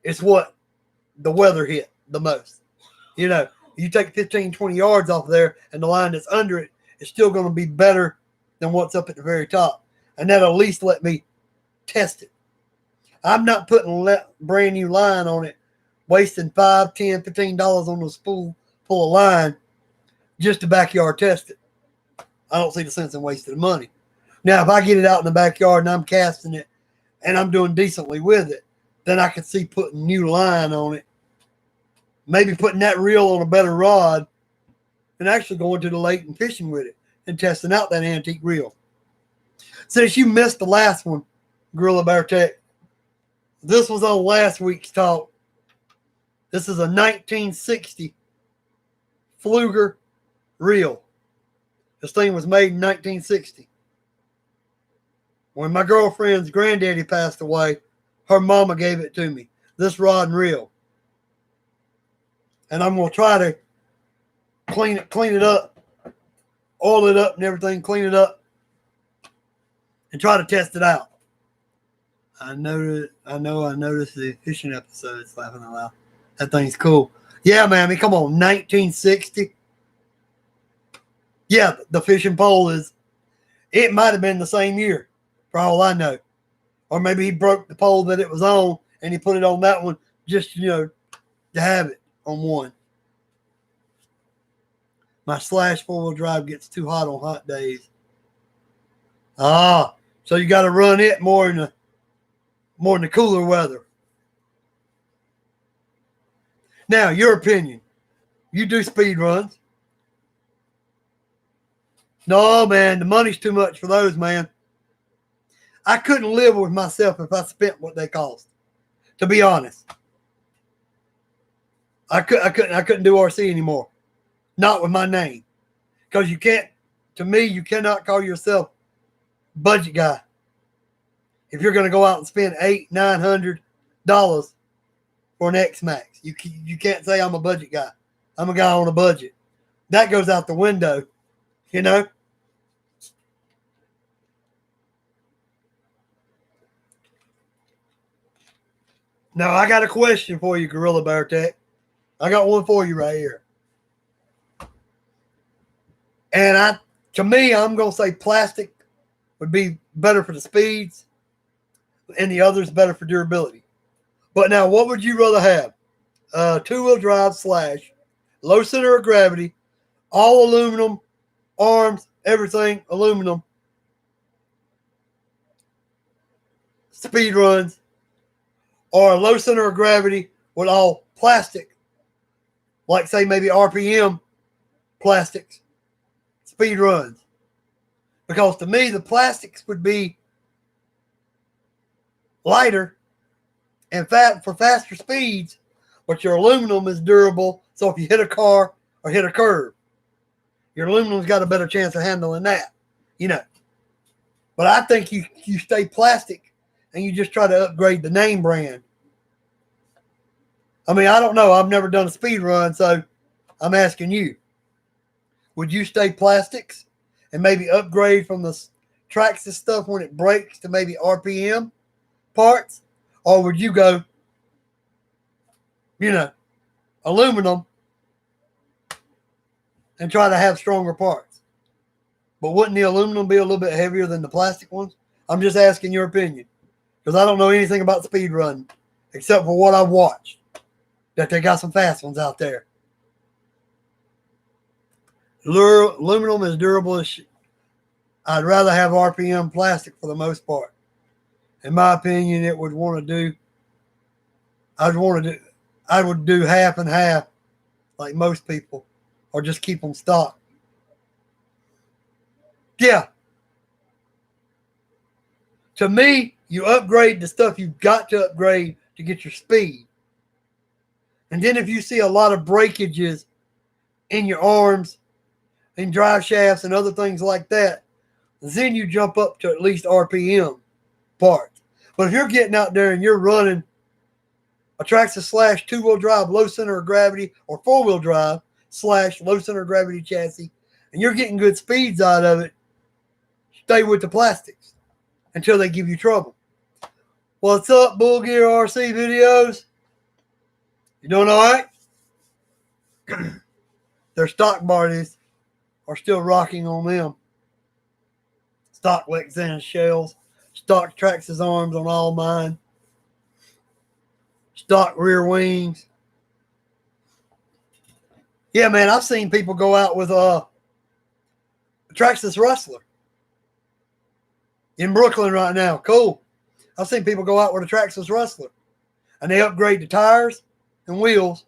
is what the weather hit the most. You take 15, 20 yards off there, and the line that's under it is still going to be better than what's up at the very top. And that'll at least let me test it. I'm not putting brand new line on it, wasting $5, $10, $15 on a spool full of line just to backyard test it. I don't see the sense in wasting the money. Now, if I get it out in the backyard and I'm casting it and I'm doing decently with it, then I could see putting new line on it, maybe putting that reel on a better rod, and actually going to the lake and fishing with it and testing out that antique reel. Since you missed the last one, Gorilla Bear Tech, this was on last week's talk. This is a 1960 Pflueger reel. This thing was made in 1960. When my girlfriend's granddaddy passed away, her mama gave it to me, this rod and reel. And I'm going to try to clean it up, oil it up and everything, clean it up, and try to test it out. I noticed the fishing episodes, laughing out loud. That thing's cool. Yeah, man, I mean, come on, 1960. Yeah, the fishing pole it might have been the same year, for all I know. Or maybe he broke the pole that it was on and he put it on that one just, to have it on one. My Slash 4-wheel drive gets too hot on hot days. So you got to run it more in the cooler weather. Now, your opinion. You do speed runs. No, man, the money's too much for those, man. I couldn't live with myself if I spent what they cost. To be honest, I couldn't do RC anymore. Not with my name, because you cannot call yourself budget guy if you're going to go out and spend $800-900 for an X-Max. You can't say I'm a budget guy. I'm a guy on a budget. That goes out the window, Now, I got a question for you, Gorilla Bear Tech. I got one for you right here. And to me, I'm going to say plastic would be better for the speeds and the others better for durability. But now, what would you rather have? Two-wheel drive Slash, low center of gravity, all aluminum, arms, everything aluminum, speed runs, or a low center of gravity with all plastic, like say maybe RPM plastics, speed runs. Because to me, the plastics would be lighter and for faster speeds, but your aluminum is durable. So if you hit a car or hit a curb, your aluminum's got a better chance of handling that, But I think you stay plastic and you just try to upgrade the name brand. I mean, I don't know. I've never done a speed run, so I'm asking you. Would you stay plastics and maybe upgrade from the Traxxas stuff when it breaks to maybe RPM parts? Or would you go, aluminum and try to have stronger parts. But wouldn't the aluminum be a little bit heavier than the plastic ones? I'm just asking your opinion, because I don't know anything about speed running except for what I've watched, that they got some fast ones out there. Aluminum is durable as shit. I'd rather have RPM plastic for the most part. In my opinion, it would want to do, I would do half and half like most people, or just keep them stock. Yeah. To me, you upgrade the stuff you've got to upgrade to get your speed. And then if you see a lot of breakages in your arms, in drive shafts and other things like that, then you jump up to at least RPM parts. But if you're getting out there and you're running a Traxxas Slash two-wheel drive low center of gravity or four-wheel drive Slash low center of gravity chassis, and you're getting good speeds out of it, stay with the plastics until they give you trouble. What's up, Bull Gear RC videos? You doing all right? Their stock bodies are still rocking on them. Stock Lexan shells, stock Traxxas arms on all mine, stock rear wings. Yeah, man, I've seen people go out with a Traxxas Rustler in Brooklyn right now. Cool. I've seen people go out with a Traxxas Rustler, and they upgrade the tires and wheels.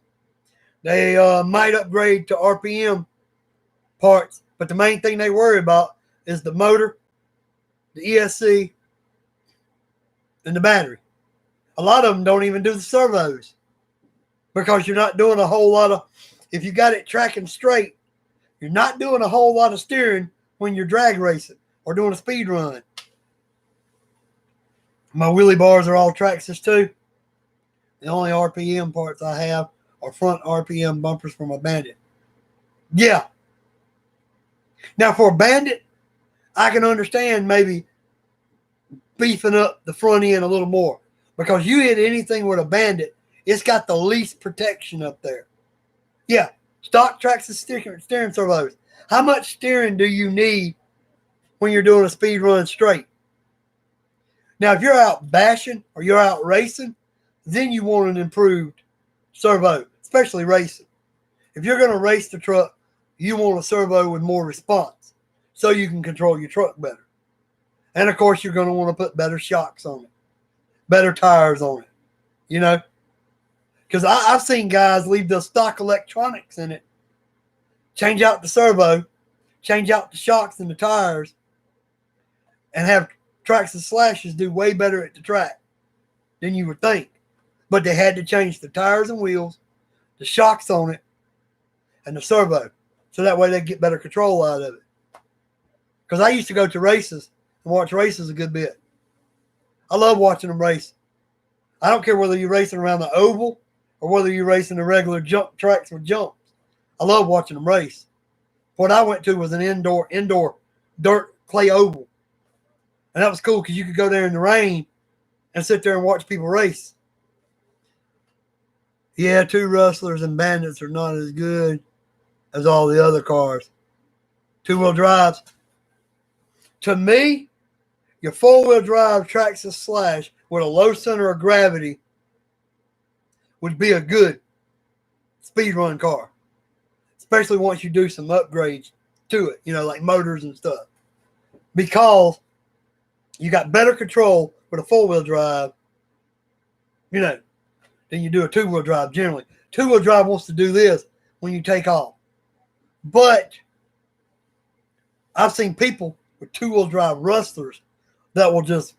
They might upgrade to RPM parts, but the main thing they worry about is the motor, the ESC, and the battery. A lot of them don't even do the servos because you're not doing a whole lot of, if you got it tracking straight, you're not doing a whole lot of steering when you're drag racing or doing a speed run. My wheelie bars are all Traxxas too. The only RPM parts I have are front RPM bumpers for my Bandit. Yeah. Now for a Bandit, I can understand maybe beefing up the front end a little more, because you hit anything with a Bandit, it's got the least protection up there. Yeah, stock Traxxas steering servos. How much steering do you need when you're doing a speed run straight? Now, if you're out bashing or you're out racing, then you want an improved servo, especially racing. If you're going to race the truck, you want a servo with more response so you can control your truck better. And, of course, you're going to want to put better shocks on it, better tires on it, you know. Because I've seen guys leave the stock electronics in it, change out the servo, change out the shocks and the tires, and have Traxxas Slashes do way better at the track than you would think. But they had to change the tires and wheels, the shocks on it, and the servo, so that way they get better control out of it. Because I used to go to races and watch races a good bit. I love watching them race. I don't care whether you're racing around the oval or whether you're racing the regular jump tracks with jumps. I love watching them race. What I went to was an indoor dirt clay oval. And that was cool because you could go there in the rain and sit there and watch people race. Yeah, two Rustlers and Bandits are not as good as all the other cars. Two-wheel drives. To me, your four-wheel drive Traxxas Slash with a low center of gravity would be a good speed run car, especially once you do some upgrades to it, you know, like motors and stuff, because you got better control with a four-wheel drive, you know, than you do a two-wheel drive generally. Two-wheel drive wants to do this when you take off. But I've seen people with two-wheel drive Rustlers that will just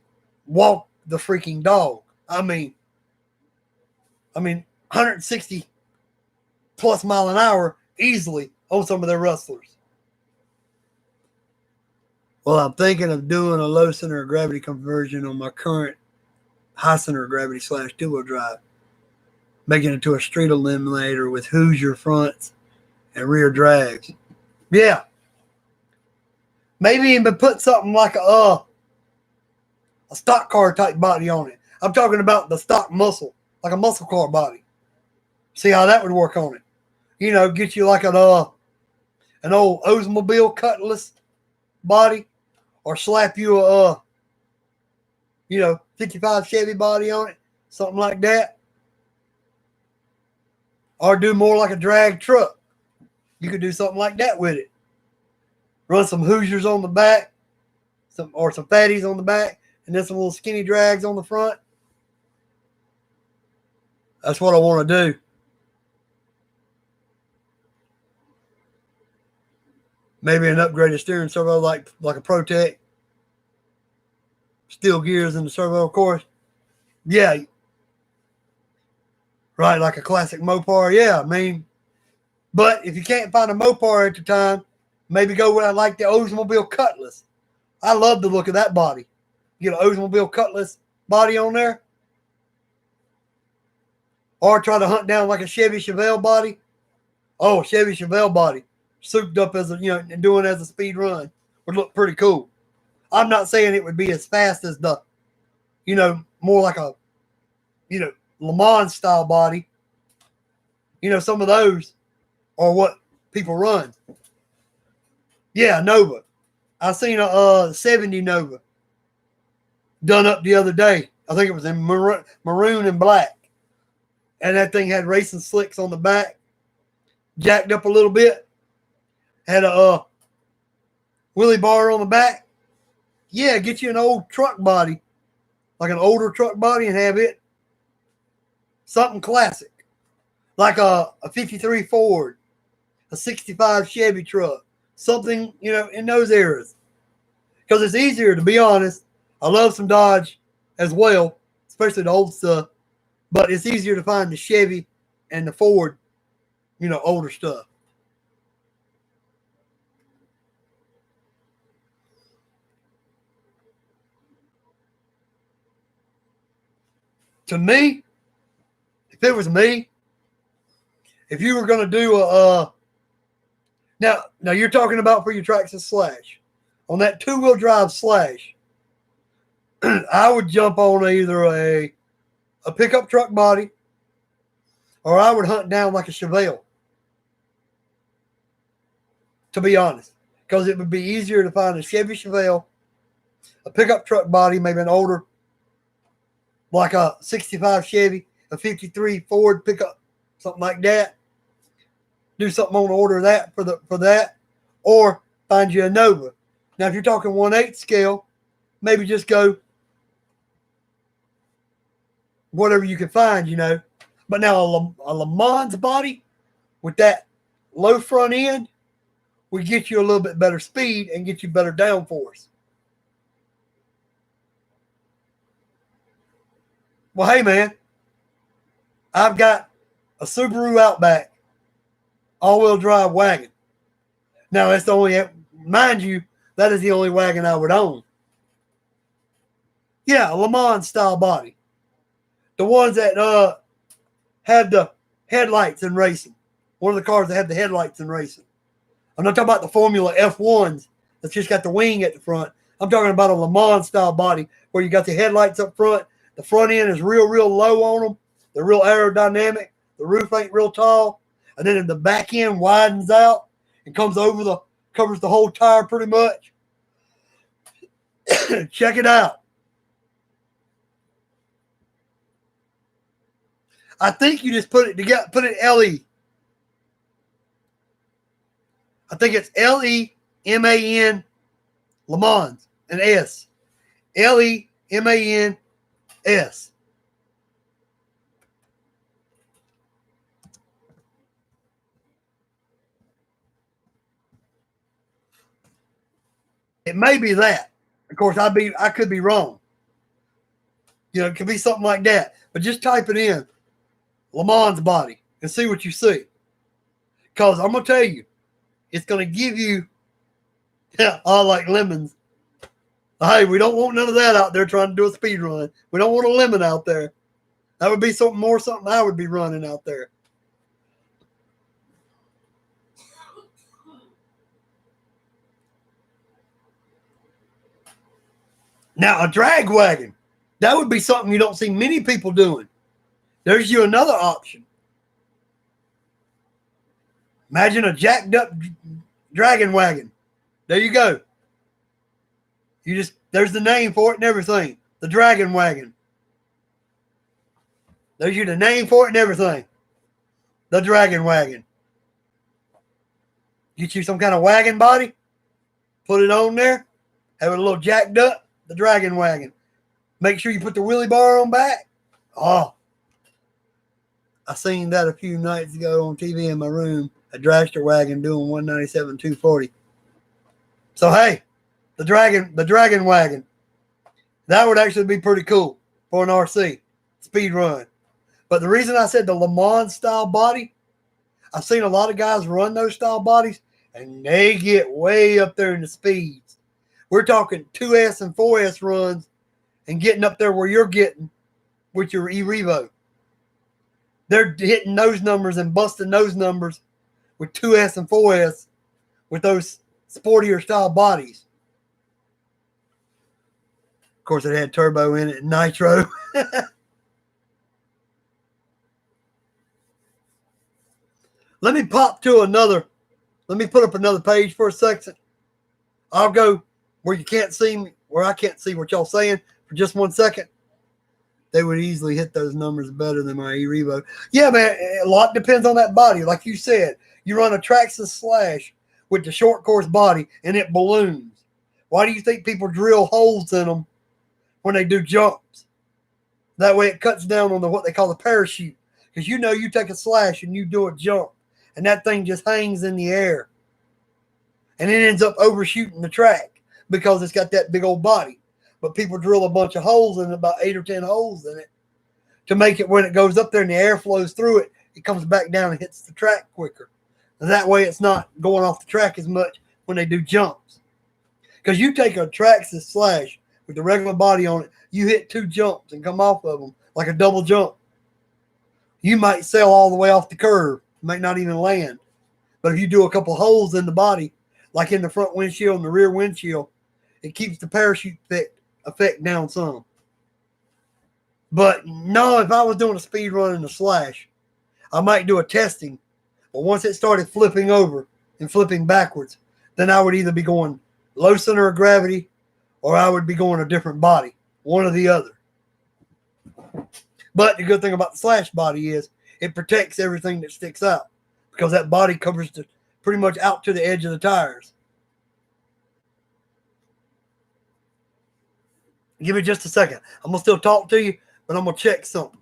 walk the freaking dog. I mean 160 plus mile an hour easily on some of their Rustlers. Well, I'm thinking of doing a low center of gravity conversion on my current high center of gravity Slash two-wheel drive, making it to a street eliminator with Hoosier fronts and rear drags. Yeah. Maybe even put something like a stock car type body on it. I'm talking about the stock muscle, like a muscle car body. See how that would work on it. You know, get you like an old Oldsmobile Cutlass body, or slap you a 55 Chevy body on it, something like that, or do more like a drag truck. You could do something like that with it. Run some Hoosiers on the back, some fatties on the back, and then some little skinny drags on the front. That's what I want to do. Maybe an upgraded steering servo like a Protec. Steel gears in the servo, of course. Yeah. Right, like a classic Mopar. Yeah, I mean, but if you can't find a Mopar at the time, maybe go with like the Oldsmobile Cutlass. I love the look of that body. You get an Oldsmobile Cutlass body on there. Or try to hunt down like a Chevy Chevelle body. Oh, Chevy Chevelle body. Souped up as and doing as a speed run would look pretty cool. I'm not saying it would be as fast as the, more like a, Le Mans style body. Some of those are what people run. Yeah, Nova. I seen a 70 Nova done up the other day. I think it was in maroon and black. And that thing had racing slicks on the back, jacked up a little bit. Had a wheelie bar on the back. Yeah, get you an old truck body, like an older truck body, and have it something classic, like a 53 Ford, a 65 Chevy truck, something, in those eras. Because it's easier, to be honest. I love some Dodge as well, especially the old stuff, but it's easier to find the Chevy and the Ford, older stuff. To me, if it was me, if you were going to do now you're talking about for your Traxxas Slash, on that 2-wheel drive Slash, I would jump on either a pickup truck body, or I would hunt down like a Chevelle, to be honest, because it would be easier to find a Chevy Chevelle, a pickup truck body, maybe an older, like a 65 Chevy, a 53 Ford pickup, something like that. Do something on the order of that for that, or find you a Nova. Now, if you're talking 1/8 scale, maybe just go whatever you can find, But now a Le Mans body with that low front end would get you a little bit better speed and get you better downforce. Well, hey, man, I've got a Subaru Outback all-wheel drive wagon. Now, that's the only, mind you, that is the only wagon I would own. Yeah, a Le Mans style body. The ones that had the headlights in racing. One of the cars that had the headlights in racing. I'm not talking about the Formula F1s that's just got the wing at the front. I'm talking about a Le Mans style body where you got the headlights up front. The front end is real, real low on them. They're real aerodynamic. The roof ain't real tall. And then the back end widens out and covers the whole tire pretty much. Check it out. I think you just put it together, put it LE. I think it's LEMAN, Le Mans, and S. LEMANS. It may be that. Of course, I could be wrong. It could be something like that. But just type it in, Le Mans body, and see what you see. Because I'm going to tell you, it's going to give you, all like lemons. Hey, we don't want none of that out there trying to do a speed run. We don't want a lemon out there. That would be something I would be running out there. Now, a drag wagon, that would be something you don't see many people doing. There's you another option. Imagine a jacked up Dragon Wagon. There you go. There's the name for it and everything. The Dragon Wagon. There's the name for it and everything. The Dragon Wagon. Get you some kind of wagon body. Put it on there. Have it a little jacked up. The Dragon Wagon. Make sure you put the wheelie bar on back. Oh. I seen that a few nights ago on TV in my room. A dragster wagon doing 197 240. So hey, the Dragon Wagon. That would actually be pretty cool for an RC speed run. But the reason I said the Le Mans style body, I've seen a lot of guys run those style bodies, and they get way up there in the speeds. We're talking 2S and 4S runs and getting up there where you're getting with your E-Revo. They're hitting those numbers and busting those numbers with 2S and 4S with those sportier style bodies. Of course, it had turbo in it and nitro. Let me put up another page for a second. I'll go where you can't see me, where I can't see what y'all saying for just 1 second. They would easily hit those numbers better than my E-Revo. Yeah, man, a lot depends on that body. Like you said, you run a Traxxas Slash with the short course body and it balloons. Why do you think people drill holes in them when they do jumps? That way it cuts down on what they call the parachute. Because you take a Slash and you do a jump, and that thing just hangs in the air. And it ends up overshooting the track because it's got that big old body. But people drill a bunch of holes in it, about 8 or 10 holes in it, to make it when it goes up there and the air flows through it, it comes back down and hits the track quicker. And that way it's not going off the track as much when they do jumps. Because you take a Traxxas Slash with the regular body on it, you hit 2 jumps and come off of them like a double jump. You might sail all the way off the curve. You might not even land. But if you do a couple holes in the body, like in the front windshield and the rear windshield, it keeps the parachute effect down some. But no, if I was doing a speed run in the Slash, I might do a testing. But once it started flipping over and flipping backwards, then I would either be going low center of gravity or I would be going a different body, one or the other. But the good thing about the Slash body is it protects everything that sticks out because that body covers pretty much out to the edge of the tires. Give me just a second. I'm going to still talk to you, but I'm going to check something.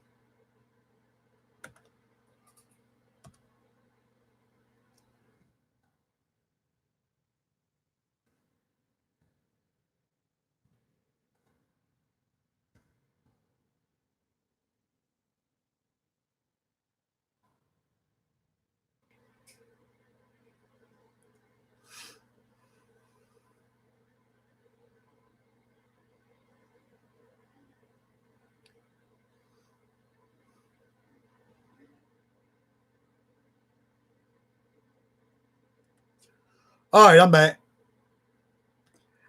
All right, I'm back.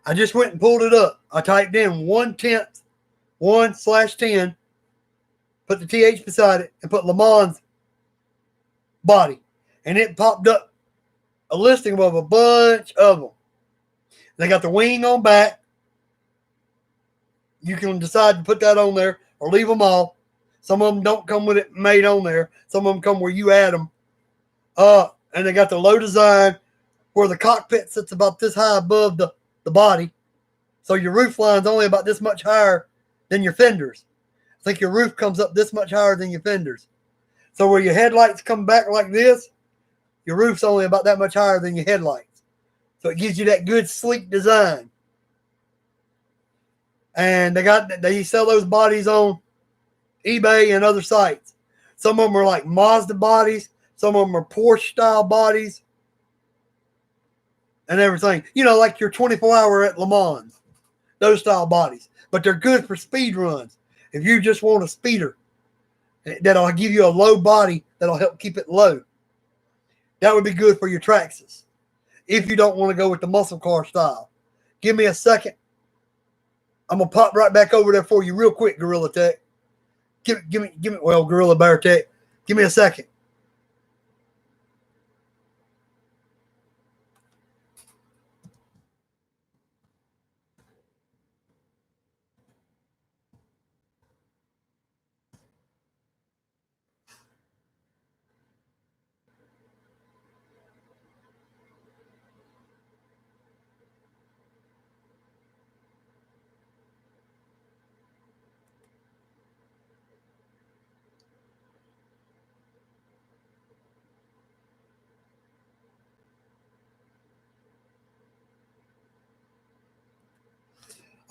I just went and pulled it up. I typed in 1/10, 1/10, put the TH beside it, and put Le Mans body. And it popped up a listing of a bunch of them. They got the wing on back. You can decide to put that on there or leave them off. Some of them don't come with it made on there. Some of them come where you add them. And they got the low design where the cockpit sits about this high above the body. So your roof line's only about this much higher than your fenders. I think your roof comes up this much higher than your fenders. So where your headlights come back like this, your roof's only about that much higher than your headlights. So it gives you that good sleek design. And they sell those bodies on eBay and other sites. Some of them are like Mazda bodies. Some of them are Porsche style bodies. And everything. Like your 24-hour at Le Mans. Those style bodies. But they're good for speed runs. If you just want a speeder that'll give you a low body that'll help keep it low, that would be good for your Traxxas. If you don't want to go with the muscle car style. Give me a second. I'm going to pop right back over there for you real quick, Gorilla Tech. Gorilla Bear Tech. Give me a second.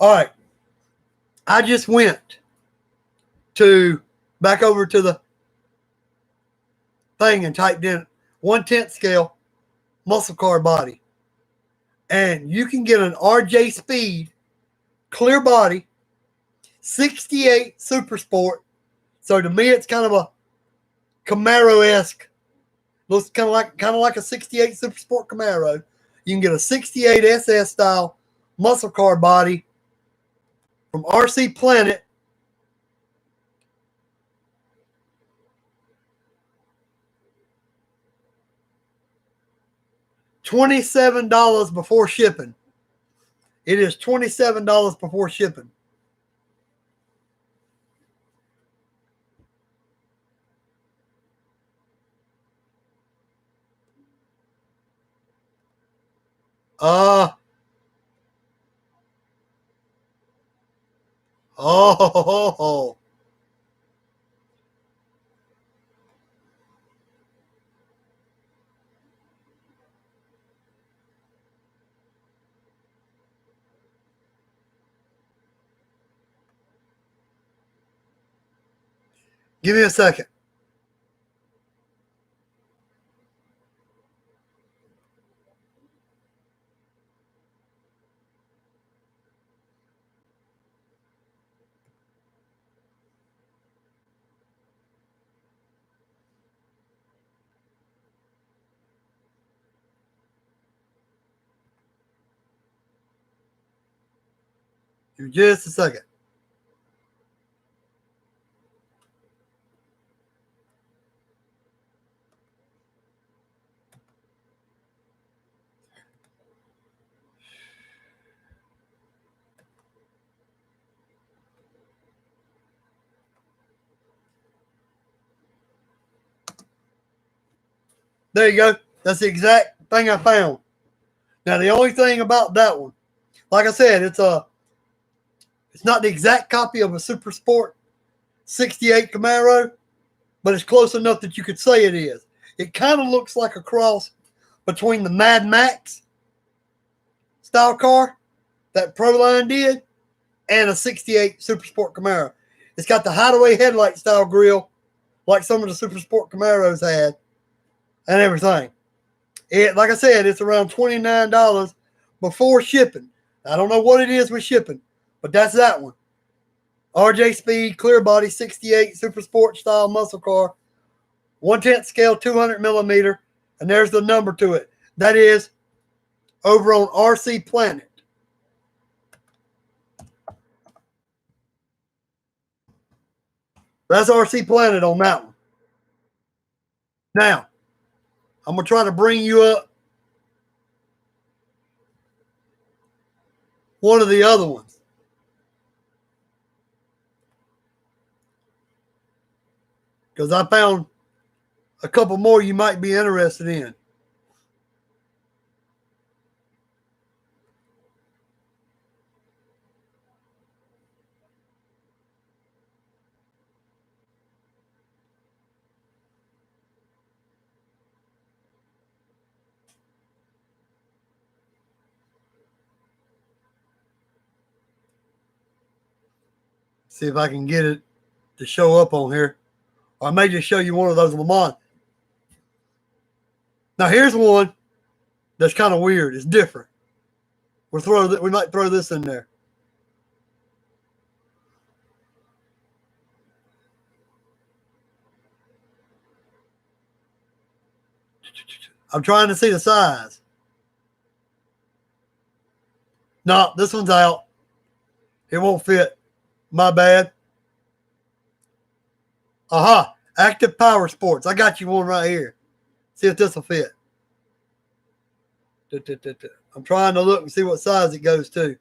All right. I just went back over to the thing and typed in 1/10 scale muscle car body. And you can get an RJ Speed clear body 68 Super Sport. So to me, it's kind of a Camaro-esque. Looks kind of like a 68 Super Sport Camaro. You can get a 68 SS style muscle car body from RC Planet. $27 before shipping. It is $27 before shipping. Oh. Give me a second. Give me just a second. There you go. That's the exact thing I found. Now, the only thing about that one, like I said, it's not the exact copy of a Super Sport 68 Camaro, but it's close enough that you could say it is. It kind of looks like a cross between the Mad Max style car that Proline did and a 68 Super Sport Camaro. It's got the Hideaway headlight style grille like some of the Super Sport Camaros had and everything. Like I said, it's around $29 before shipping. I don't know what it is with shipping, but that's that one. RJ Speed, clear body, 68 Super Sport style muscle car, 1/10 scale, 200 millimeter, and there's the number to it. That is over on RC Planet. That's RC Planet on that one. Now, I'm going to try to bring you up one of the other ones. Because I found a couple more you might be interested in. See if I can get it to show up on here. Or I may just show you one of those Le Mans. Now here's one that's kind of weird. It's different. We might throw this in there. I'm trying to see the size. No, this one's out. It won't fit. My bad. Aha. Active Power Sports. I got you one right here. See if this will fit. I'm trying to look and see what size it goes to.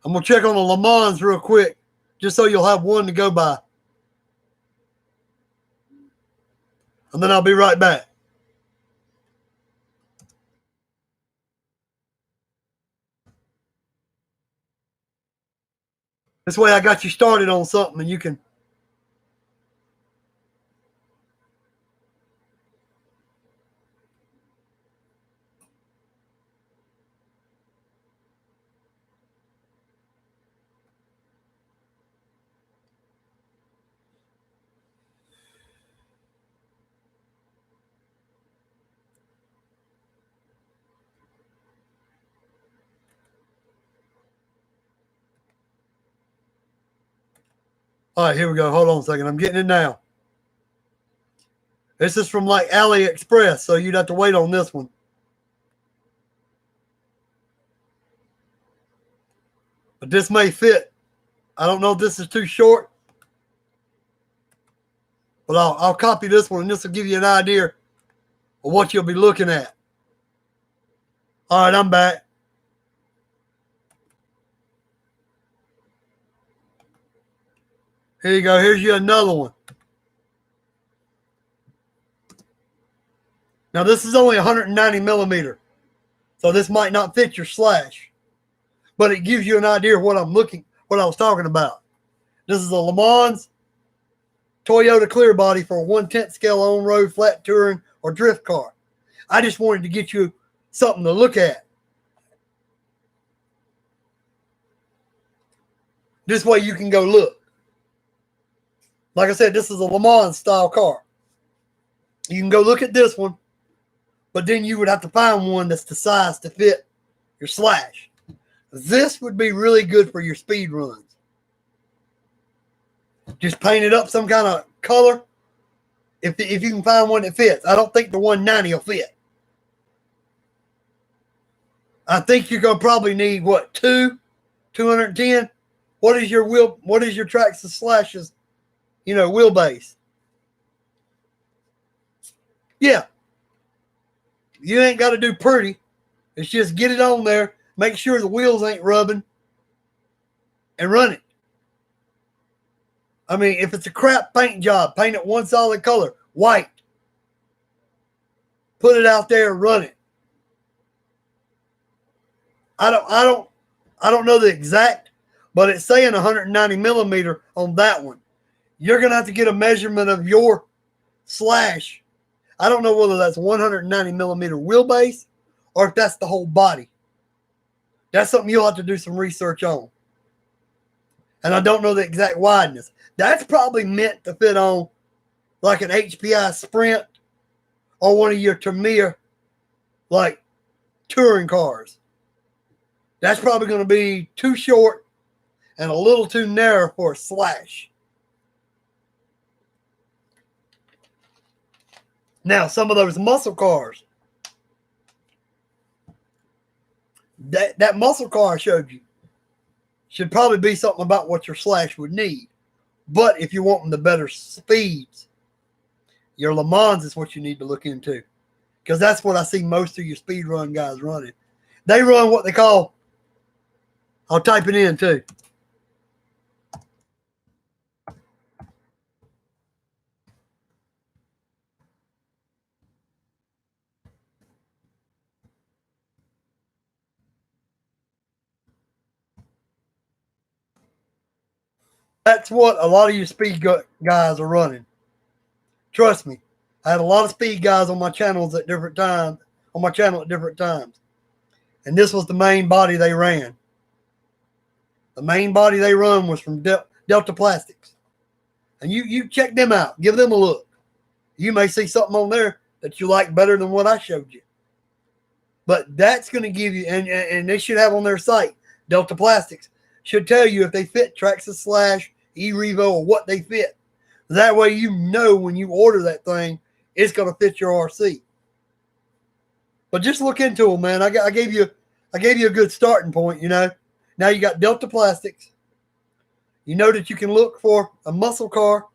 I'm going to check on the Le Mans real quick, just so you'll have one to go by. And then I'll be right back. This way I got you started on something and you can. All right, here we go. Hold on a second. I'm getting it now. This is from like AliExpress, so you'd have to wait on this one. But this may fit. I don't know if this is too short. But I'll copy this one, and this will give you an idea of what you'll be looking at. All right, I'm back. Here you go. Here's you another one. Now, this is only 190 millimeter, so this might not fit your slash, but it gives you an idea of what I was talking about. This is a Le Mans Toyota clear body for a 1/10 scale on-road flat touring or drift car. I just wanted to get you something to look at. This way you can go look. Like I said, this is a Le Mans style car. You can go look at this one, but then you would have to find one that's the size to fit your slash. This would be really good for your speed runs. Just paint it up some kind of color if you can find one that fits. I don't think the 190 will fit. I think you're going to probably need, what, 210? What is your Traxxas Slashes, wheelbase? Yeah. You ain't got to do pretty. It's just get it on there, make sure the wheels ain't rubbing, and run it. I mean, if it's a crap paint job, paint it one solid color, white. Put it out there and run it. I don't know the exact, but it's saying 190 millimeter on that one. You're going to have to get a measurement of your slash. I don't know whether that's 190 millimeter wheelbase or if that's the whole body. That's something you'll have to do some research on. And I don't know the exact wideness. That's probably meant to fit on like an HPI Sprint or one of your Tamiya like touring cars. That's probably going to be too short and a little too narrow for a slash. Now, some of those muscle cars, that muscle car I showed you should probably be something about what your slash would need. But if you want the better speeds, your Le Mans is what you need to look into. Because that's what I see most of your speed run guys running. They run what they call, I'll type it in too. That's what a lot of you speed guys are running. Trust me, I had a lot of speed guys on my channels at different times, and this was the main body they ran. The main body they run was from Delta Plastics, and you check them out, give them a look. You may see something on there that you like better than what I showed you. But that's going to give you, and they should have on their site, Delta Plastics should tell you if they fit Traxxas Slash, E-Revo, or what they fit. That way you know when you order that thing, it's going to fit your RC. But just look into them, man. I gave you a good starting point, Now you got Delta Plastics. You know that you can look for a muscle car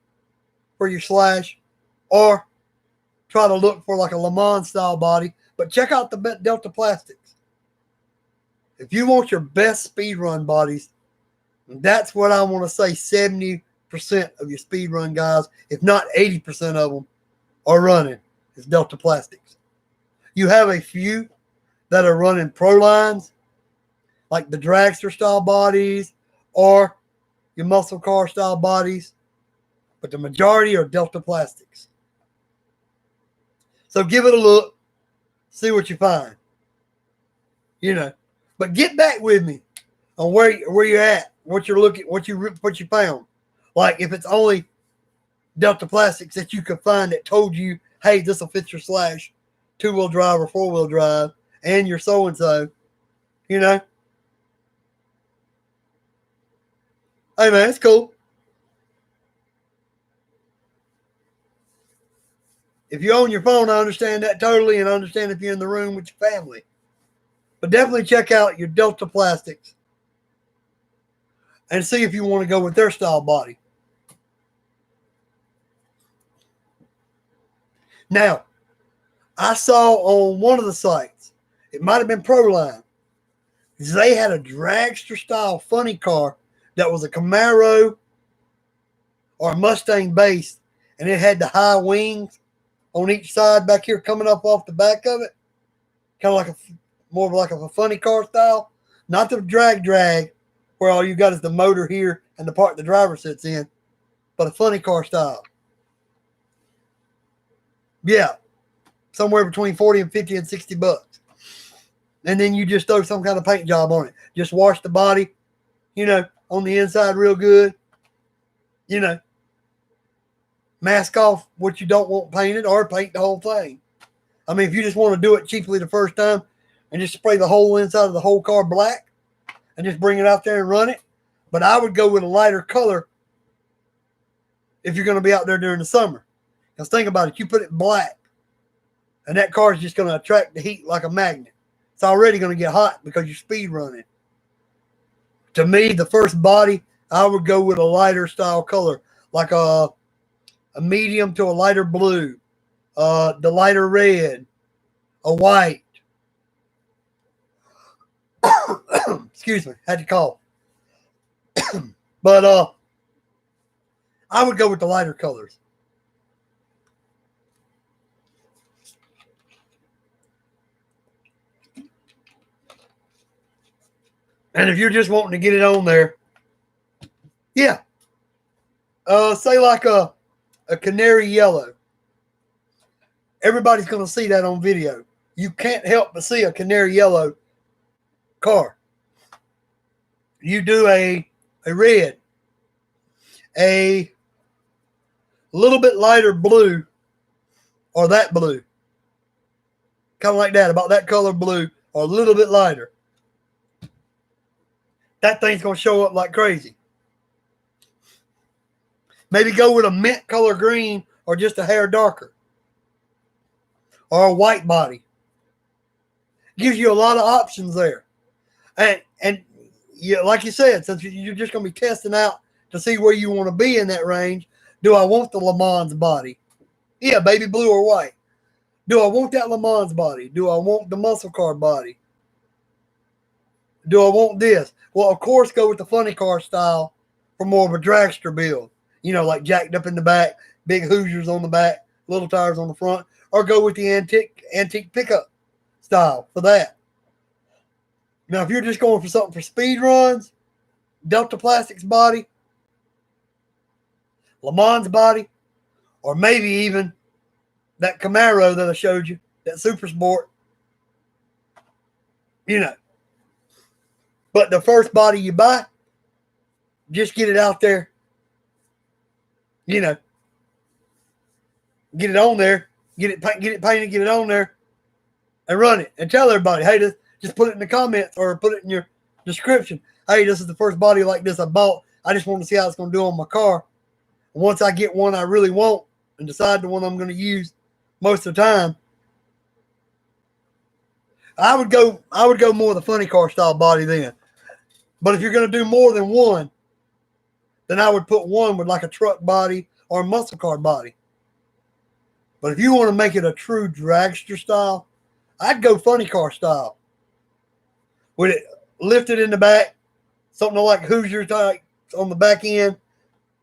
for your slash or try to look for like a Le Mans style body. But check out the Delta Plastics. If you want your best speed run bodies, that's what I want to say 70% of your speed run guys, if not 80% of them, are running is Delta Plastics. You have a few that are running pro lines, like the dragster style bodies or your muscle car style bodies, but the majority are Delta Plastics. So give it a look, see what you find. But get back with me on where you're at, what you're looking, what you found. Like if it's only Delta Plastics that you could find that told you, hey, this will fit your slash, 2-wheel drive or 4-wheel drive, and your so-and-so, Hey, man, it's cool. If you own your phone, I understand that totally, and I understand if you're in the room with your family. But definitely check out your Delta Plastics and see if you want to go with their style body. Now, I saw on one of the sites, it might have been Proline, they had a dragster style funny car that was a Camaro or a Mustang base, and it had the high wings on each side back here coming up off the back of it, kind of like more of like a funny car style, not the drag where all you got is the motor here and the part the driver sits in, but a funny car style. Yeah, somewhere between 40 and 50 and 60 bucks. And then you just throw some kind of paint job on it. Just wash the body, on the inside real good. Mask off what you don't want painted or paint the whole thing. I mean, if you just want to do it cheaply the first time and just spray the whole inside of the whole car black and just bring it out there and run it. But I would go with a lighter color if you're going to be out there during the summer. Because think about it, you put it black and that car is just going to attract the heat like a magnet. It's already going to get hot because you're speed running. To me, the first body, I would go with a lighter style color, like a medium to a lighter blue, the lighter red, a white. Excuse me, had to cough. But I would go with the lighter colors. And if you're just wanting to get it on there, yeah. Say like a canary yellow. Everybody's going to see that on video. You can't help but see a canary yellow car. You do a red, a little bit lighter blue, or that blue. Kind of like that, about that color blue, or a little bit lighter. That thing's going to show up like crazy. Maybe go with a mint color green or just a hair darker. Or a white body. Gives you a lot of options there. And yeah, like you said, since you're just going to be testing out to see where you want to be in that range, do I want the Le Mans body? Yeah, baby blue or white. Do I want that Le Mans body? Do I want the muscle car body? Do I want this? Well, of course, go with the funny car style for more of a dragster build. Like jacked up in the back, big Hoosiers on the back, little tires on the front, or go with the antique pickup style for that. Now, if you're just going for something for speed runs, Delta Plastics body, Le Mans body, or maybe even that Camaro that I showed you, that Super Sport, But the first body you buy, just get it out there, get it on there, get it painted, get it on there, and run it, and tell everybody, hey, just put it in the comments or put it in your description. Hey, this is the first body like this I bought. I just want to see how it's going to do on my car. And once I get one I really want and decide the one I'm going to use most of the time, I would go more the funny car style body then. But if you're going to do more than one, then I would put one with like a truck body or a muscle car body. But if you want to make it a true dragster style, I'd go funny car style. With it lifted in the back, something like Hoosier type on the back end,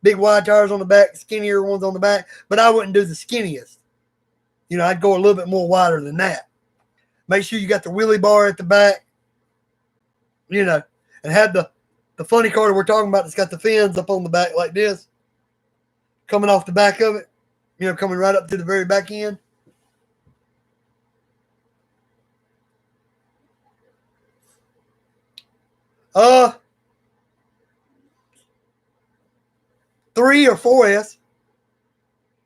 big wide tires on the back, skinnier ones on the back. But I wouldn't do the skinniest. I'd go a little bit more wider than that. Make sure you got the wheelie bar at the back, and have the funny car that we're talking about that's got the fins up on the back like this, coming off the back of it, coming right up to the very back end. Uh, 3 or 4S.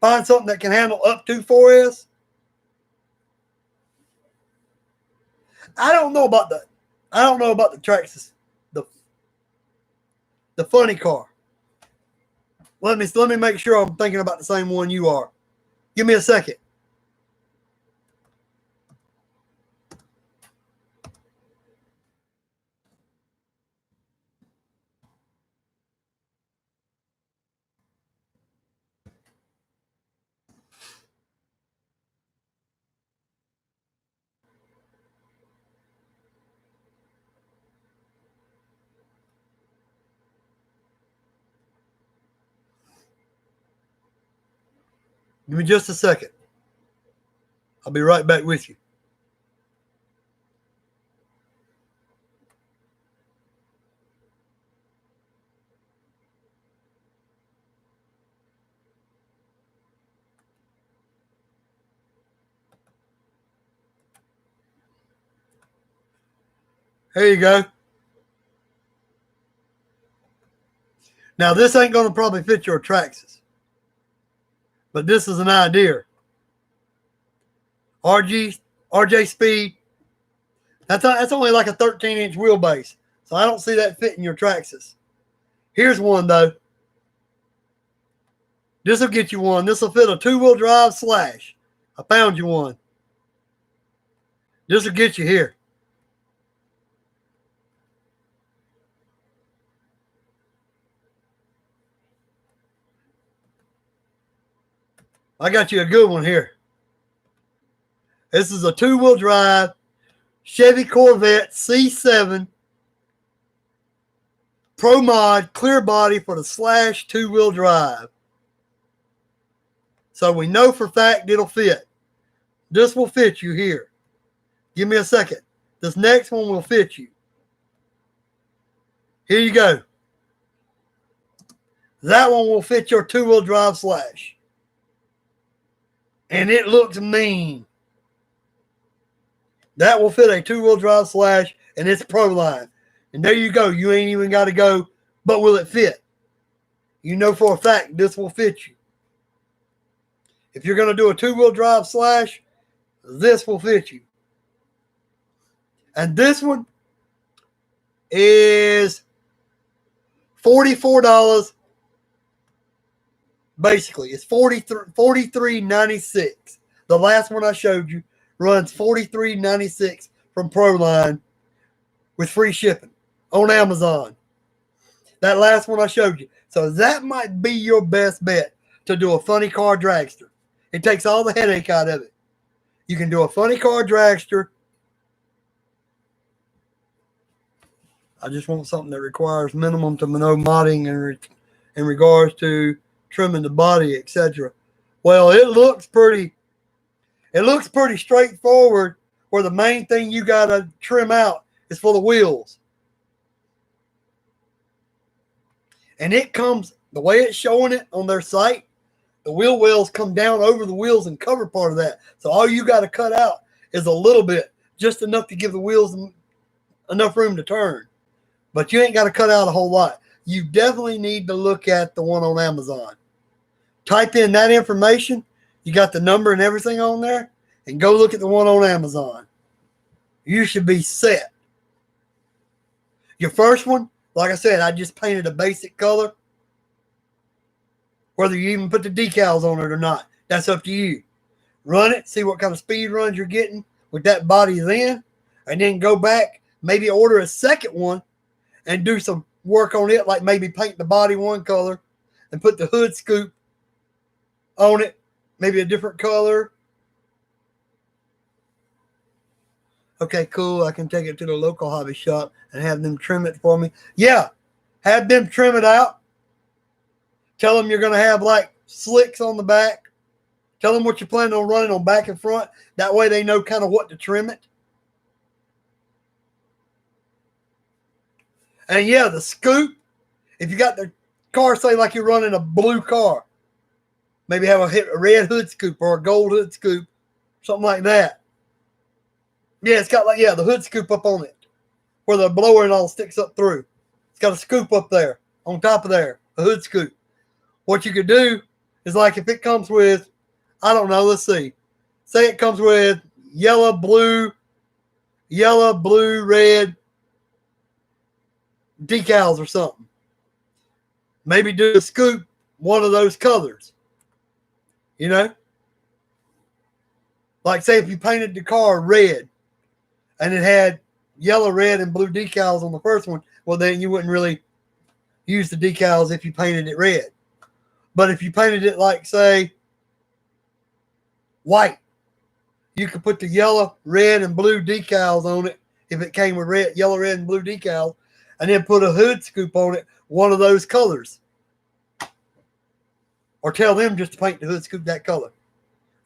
Find something that can handle up to 4S. I don't know about the Traxxas, the funny car. Let me make sure I'm thinking about the same one you are. Give me a second. Give me just a second. I'll be right back with you. There you go. Now, this ain't going to probably fit your Traxxas, but this is an idea. RJ Speed, that's only like a 13-inch wheelbase, so I don't see that fitting your Traxxas. Here's one, though. This will get you one. This will fit a 2-wheel drive Slash. I found you one. This will get you here. I got you a good one here. This is a 2-wheel drive Chevy Corvette C7 Pro Mod clear body for the Slash 2-wheel drive. So we know for a fact it'll fit. This will fit you here. Give me a second. This next one will fit you. Here you go. That one will fit your 2-wheel drive Slash. And it looks mean. That will fit a 2-wheel drive Slash, and it's Pro Line. And there you go. You ain't even got to go, but will it fit? You know for a fact this will fit you. If you're going to do a 2-wheel drive Slash, this will fit you. And this one is $44. Basically, it's $43.96. The last one I showed you runs $43.96 from Proline with free shipping on Amazon. That last one I showed you. So that might be your best bet to do a funny car dragster. It takes all the headache out of it. You can do a funny car dragster. I just want something that requires minimum to no modding in regards to trimming the body, etc. Well, it looks pretty straightforward, where the main thing you got to trim out is for the wheels. And it comes, the way it's showing it on their site, the wheel wells come down over the wheels and cover part of that. So all you got to cut out is a little bit, just enough to give the wheels enough room to turn. But you ain't got to cut out a whole lot. You definitely need to look at the one on Amazon. Type in that information. You got the number and everything on there. And go look at the one on Amazon. You should be set. Your first one, like I said, I just painted a basic color. Whether you even put the decals on it or not, that's up to you. Run it, see what kind of speed runs you're getting with that body then. And then go back, maybe order a second one and do some work on it, like maybe paint the body one color and put the hood scoop on it, maybe a different color. Okay, cool. I can take it to the local hobby shop and have them trim it for me. Yeah, have them trim it out. Tell them you're going to have like slicks on the back. Tell them what you're planning on running on back and front. That way they know kind of what to trim it. And yeah, the scoop, if you got the car, say like you're running a blue car, maybe have a red hood scoop or a gold hood scoop, something like that. Yeah, it's got like, yeah, the hood scoop up on it where the blower and all sticks up through. It's got a scoop up there on top of there, a hood scoop. What you could do is like if it comes with, I don't know, let's see. Say it comes with yellow, blue, red decals or something. Maybe do a scoop one of those colors. You know? Like say if you painted the car red and it had yellow, red, and blue decals on the first one, well then you wouldn't really use the decals if you painted it red. But if you painted it like, say, white, you could put the yellow, red, and blue decals on it if it came with yellow, red, and blue decals, and then put a hood scoop on it, one of those colors. Or tell them just to paint the hood scoop that color.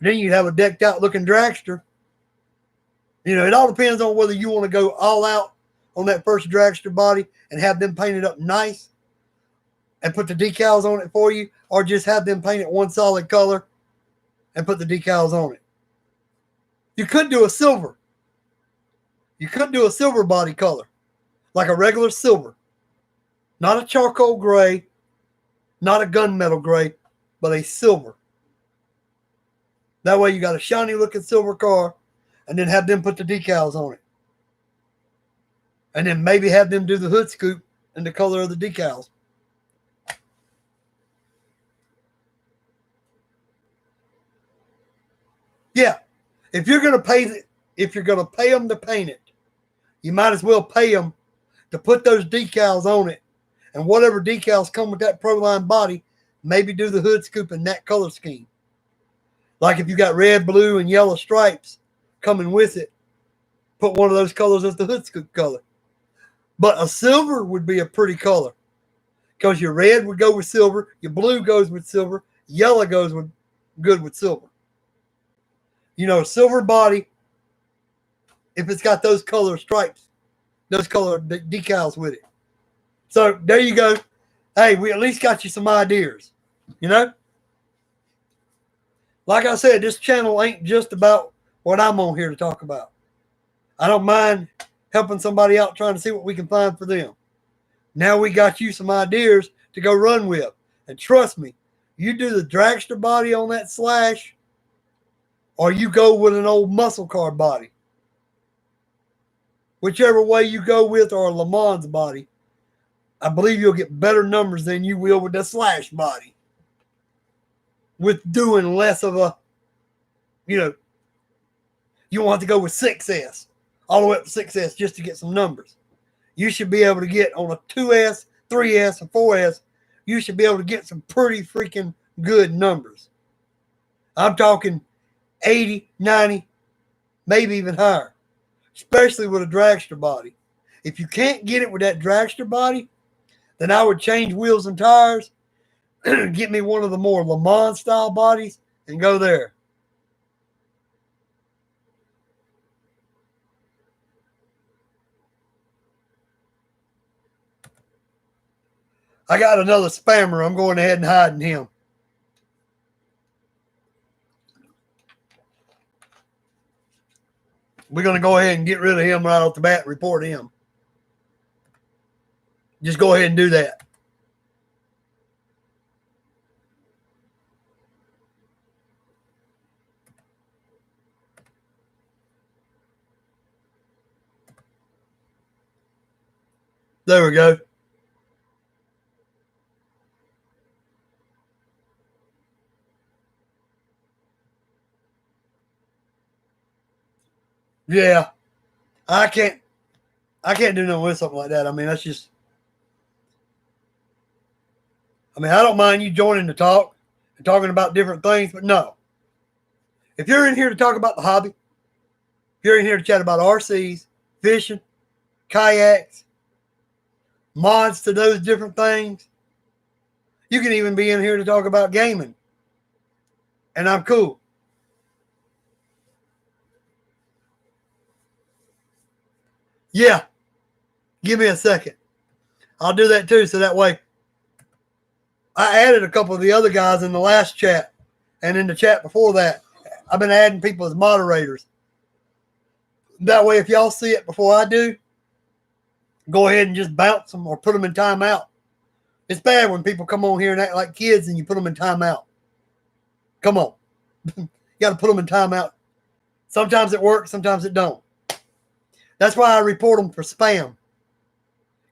Then you'd have a decked out looking dragster. You know, it all depends on whether you want to go all out on that first dragster body and have them painted up nice and put the decals on it for you, or just have them paint it one solid color and put the decals on it. You could do a silver. You could do a silver body color, like a regular silver. Not a charcoal gray, not a gunmetal gray, but a silver. That way you got a shiny looking silver car, and then have them put the decals on it. And then maybe have them do the hood scoop in the color of the decals. Yeah, if you're gonna pay them to paint it, you might as well pay them to put those decals on it, and whatever decals come with that Proline body, maybe do the hood scoop in that color scheme. Like if you got red, blue, and yellow stripes coming with it, put one of those colors as the hood scoop color. But a silver would be a pretty color, because your red would go with silver, your blue goes with silver, yellow goes with good with silver. You know, silver body, if it's got those color stripes, those color decals with it. So there you go. Hey, we at least got you some ideas, you know? Like I said, this channel ain't just about what I'm on here to talk about. I don't mind helping somebody out trying to see what we can find for them. Now we got you some ideas to go run with. And trust me, you do the dragster body on that Slash, or you go with an old muscle car body. Whichever way you go with, or a Le Mans body, I believe you'll get better numbers than you will with the Slash body. With doing less of a, you know, you want to go with 6S, all the way up to 6S just to get some numbers. You should be able to get on a 2S, 3S, and 4S, you should be able to get some pretty freaking good numbers. I'm talking 80, 90, maybe even higher, especially with a dragster body. If you can't get it with that dragster body, then I would change wheels and tires, get me one of the more Le Mans style bodies, and go there. I got another spammer. I'm going ahead and hiding him. We're going to go ahead and get rid of him right off the bat and report him. Just go ahead and do that. There we go. Yeah. I can't do nothing with something like that. I mean, that's just, I mean, I don't mind you joining the talk and talking about different things, but no. If you're in here to talk about the hobby, if you're in here to chat about RCs, fishing, kayaks, mods to those different things, you can even be in here to talk about gaming. And I'm cool. Yeah. Give me a second. I'll do that too, so that way I added a couple of the other guys in the last chat and in the chat before that. I've been adding people as moderators. That way, if y'all see it before I do, go ahead and just bounce them or put them in timeout. It's bad when people come on here and act like kids and you put them in timeout. Come on. You got to put them in timeout. Sometimes it works, sometimes it don't. That's why I report them for spam.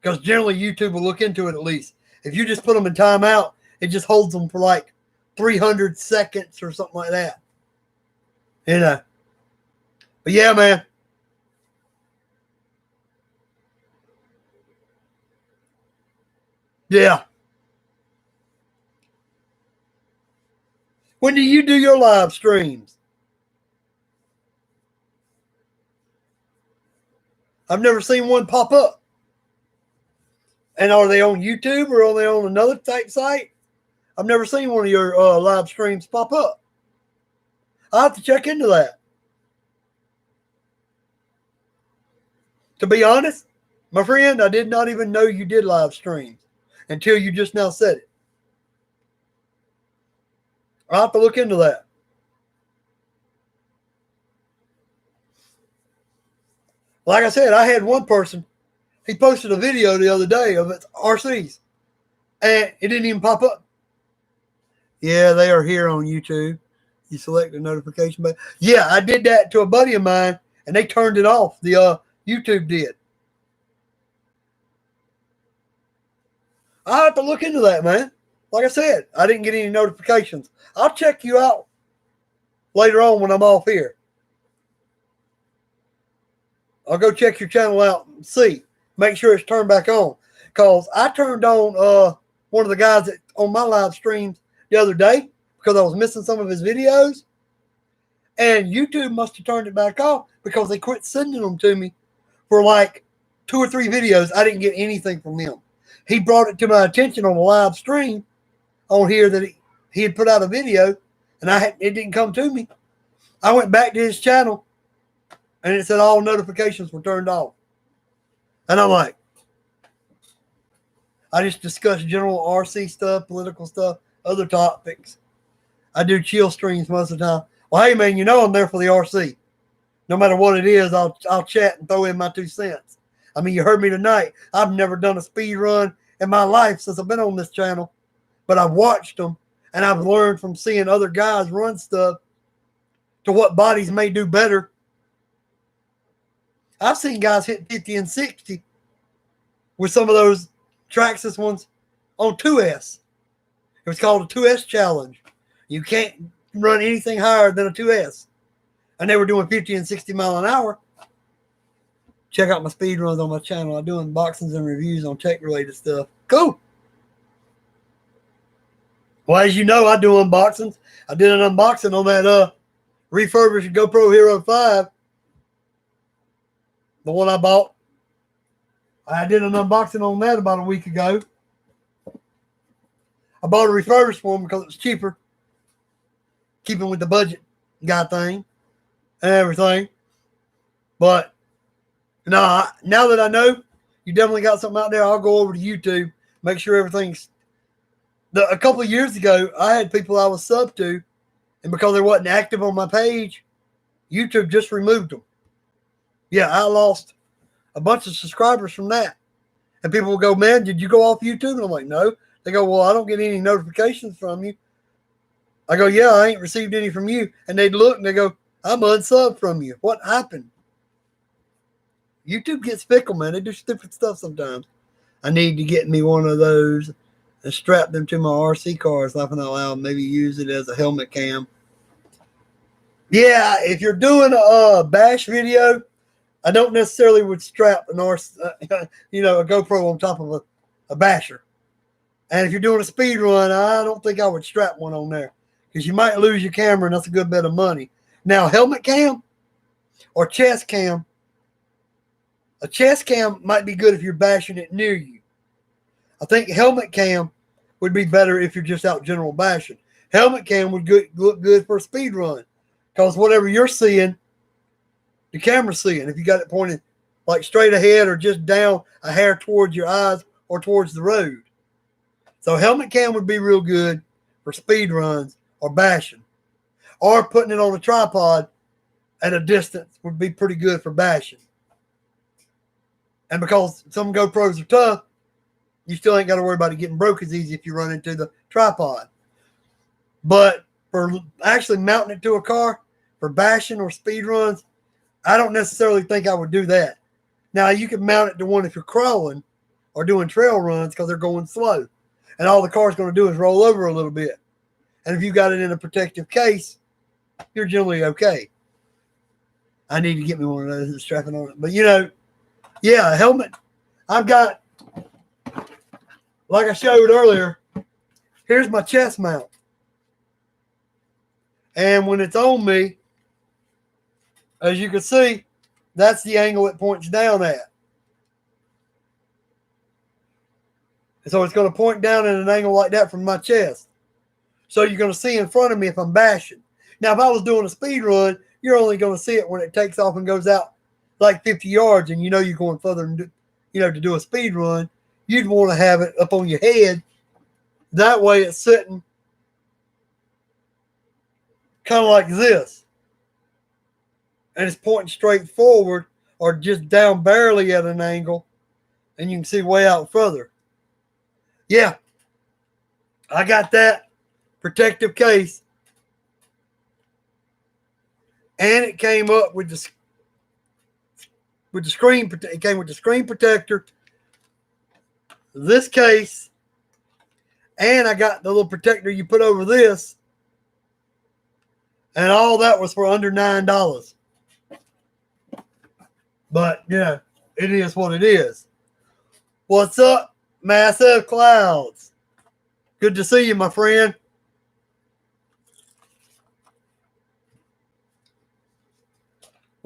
Because generally YouTube will look into it at least. If you just put them in timeout, it just holds them for like 300 seconds or something like that. You know. But yeah, man. Yeah. When do you do your live streams? I've never seen one pop up. And are they on YouTube or are they on another type site? I've never seen one of your live streams pop up. I'll have to check into that. To be honest, my friend, I did not even know you did live streams until you just now said it. I'll have to look into that. Like I said, I had one person, he posted a video the other day of its RCs, and it didn't even pop up. Yeah, they are here on YouTube. You select the notification button. Yeah, I did that to a buddy of mine, and they turned it off. The YouTube did. I'll have to look into that, man. Like I said, I didn't get any notifications. I'll check you out later on when I'm off here. I'll go check your channel out and see. Make sure it's turned back on. Because I turned on one of the guys that on my live streams the other day because I was missing some of his videos. And YouTube must have turned it back off because they quit sending them to me for like 2 or 3 videos. I didn't get anything from him. He brought it to my attention on a live stream on here that he had put out a video, and it didn't come to me. I went back to his channel, and it said all notifications were turned off. And I'm like, I just discuss general RC stuff, political stuff, other topics. I do chill streams most of the time. Well, hey, man, you know I'm there for the RC. No matter what it is, I'll chat and throw in my 2 cents. I mean, you heard me tonight. I've never done a speed run in my life since I've been on this channel, but I've watched them, and I've learned from seeing other guys run stuff to what bodies may do better. I've seen guys hit 50 and 60 with some of those Traxxas ones on 2S. It was called a 2S challenge. You can't run anything higher than a 2S. And they were doing 50 and 60 mile an hour. Check out my speed runs on my channel. I do unboxings and reviews on tech-related stuff. Cool. Well, as you know, I do unboxings. I did an unboxing on that refurbished GoPro Hero 5. The one I bought. I did an unboxing on that about a week ago. I bought a refurbished one because it was cheaper. Keeping with the budget guy thing and everything. But no, now that I know you definitely got something out there, I'll go over to YouTube, make sure everything's. A couple of years ago, I had people I was sub to, and because they wasn't active on my page, YouTube just removed them. Yeah, I lost a bunch of subscribers from that. And people will go, man, did you go off YouTube? And I'm like, no. They go, well, I don't get any notifications from you. I go, yeah, I ain't received any from you. And they'd look and they go, I'm unsubbed from you. What happened? YouTube gets fickle, man. They do stupid stuff sometimes. I need to get me one of those and strap them to my RC cars, laughing out loud. Maybe use it as a helmet cam. Yeah, if you're doing a bash video, I don't necessarily would strap an RC, a GoPro on top of a basher. And if you're doing a speed run, I don't think I would strap one on there because you might lose your camera, and that's a good bit of money. Now, helmet cam or chest cam. A chest cam might be good if you're bashing it near you. I think helmet cam would be better if you're just out general bashing. Helmet cam would look good for a speed run because whatever you're seeing, the camera's seeing. If you got it pointed like straight ahead or just down a hair towards your eyes or towards the road. So helmet cam would be real good for speed runs or bashing. Or putting it on a tripod at a distance would be pretty good for bashing. And because some GoPros are tough, you still ain't got to worry about it getting broke as easy if you run into the tripod. But for actually mounting it to a car, for bashing or speed runs, I don't necessarily think I would do that. Now, you can mount it to one if you're crawling or doing trail runs because they're going slow. And all the car's going to do is roll over a little bit. And if you got it in a protective case, you're generally okay. I need to get me one of those and strap it on it. But, yeah, a helmet. I've got, like I showed earlier, here's my chest mount. And when it's on me, as you can see, that's the angle it points down at. And so it's going to point down at an angle like that from my chest. So you're going to see in front of me if I'm bashing. Now, if I was doing a speed run, you're only going to see it when it takes off and goes out like 50 yards, and you know you're going further than, to do a speed run. You'd want to have it up on your head. That way it's sitting kind of like this. And it's pointing straight forward or just down barely at an angle. And you can see way out further. Yeah, I got that protective case. And it came up with the screen. It came with the screen protector, this case, and I got the little protector you put over this, and all that was for under $9. But yeah, it is what it is. What's up, Massive Clouds? Good to see you, my friend.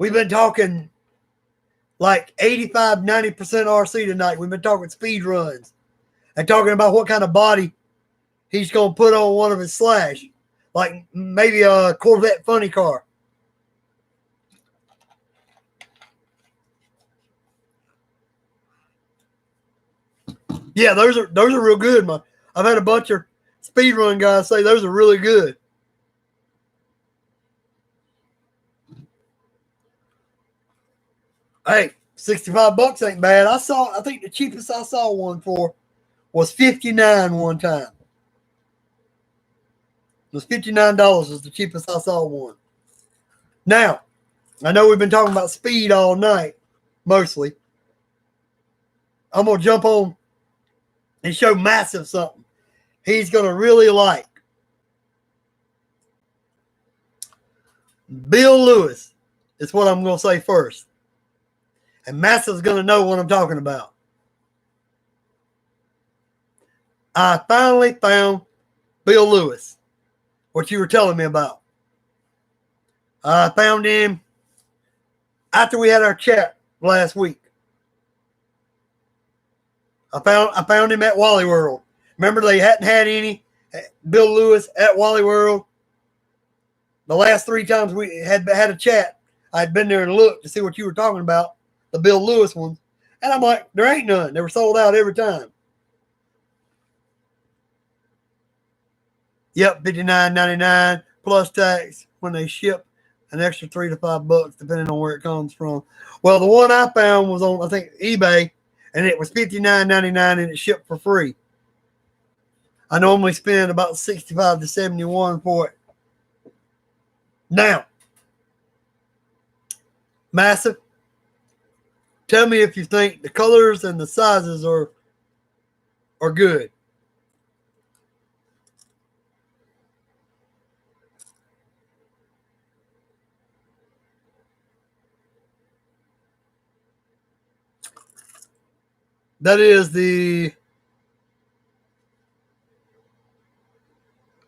We've been talking like 85, 90% RC tonight. We've been talking speed runs and talking about what kind of body he's going to put on one of his Slash. Like maybe a Corvette funny car. Yeah, those are real good, man. I've had a bunch of speed run guys say those are really good. Hey, $65 ain't bad. I think the cheapest I saw one for was $59 one time. It was $59 was the cheapest I saw one. Now, I know we've been talking about speed all night, mostly. I'm going to jump on and show Massive something he's going to really like. Bill Lewis is what I'm going to say first. And Massive's going to know what I'm talking about. I finally found Bill Lewis, what you were telling me about. I found him after we had our chat last week. I found him at Wally World. Remember, they hadn't had any Bill Lewis at Wally World. The last 3 times we had a chat, I'd been there and looked to see what you were talking about, the Bill Lewis ones. And I'm like, there ain't none. They were sold out every time. Yep, $59.99 plus tax when they ship, an extra $3 to $5 depending on where it comes from. Well, the one I found was on, I think, eBay, and it was $59.99 and it shipped for free. I normally spend about $65 to $71 for it. Now, Massive, tell me if you think the colors and the sizes are good. That is the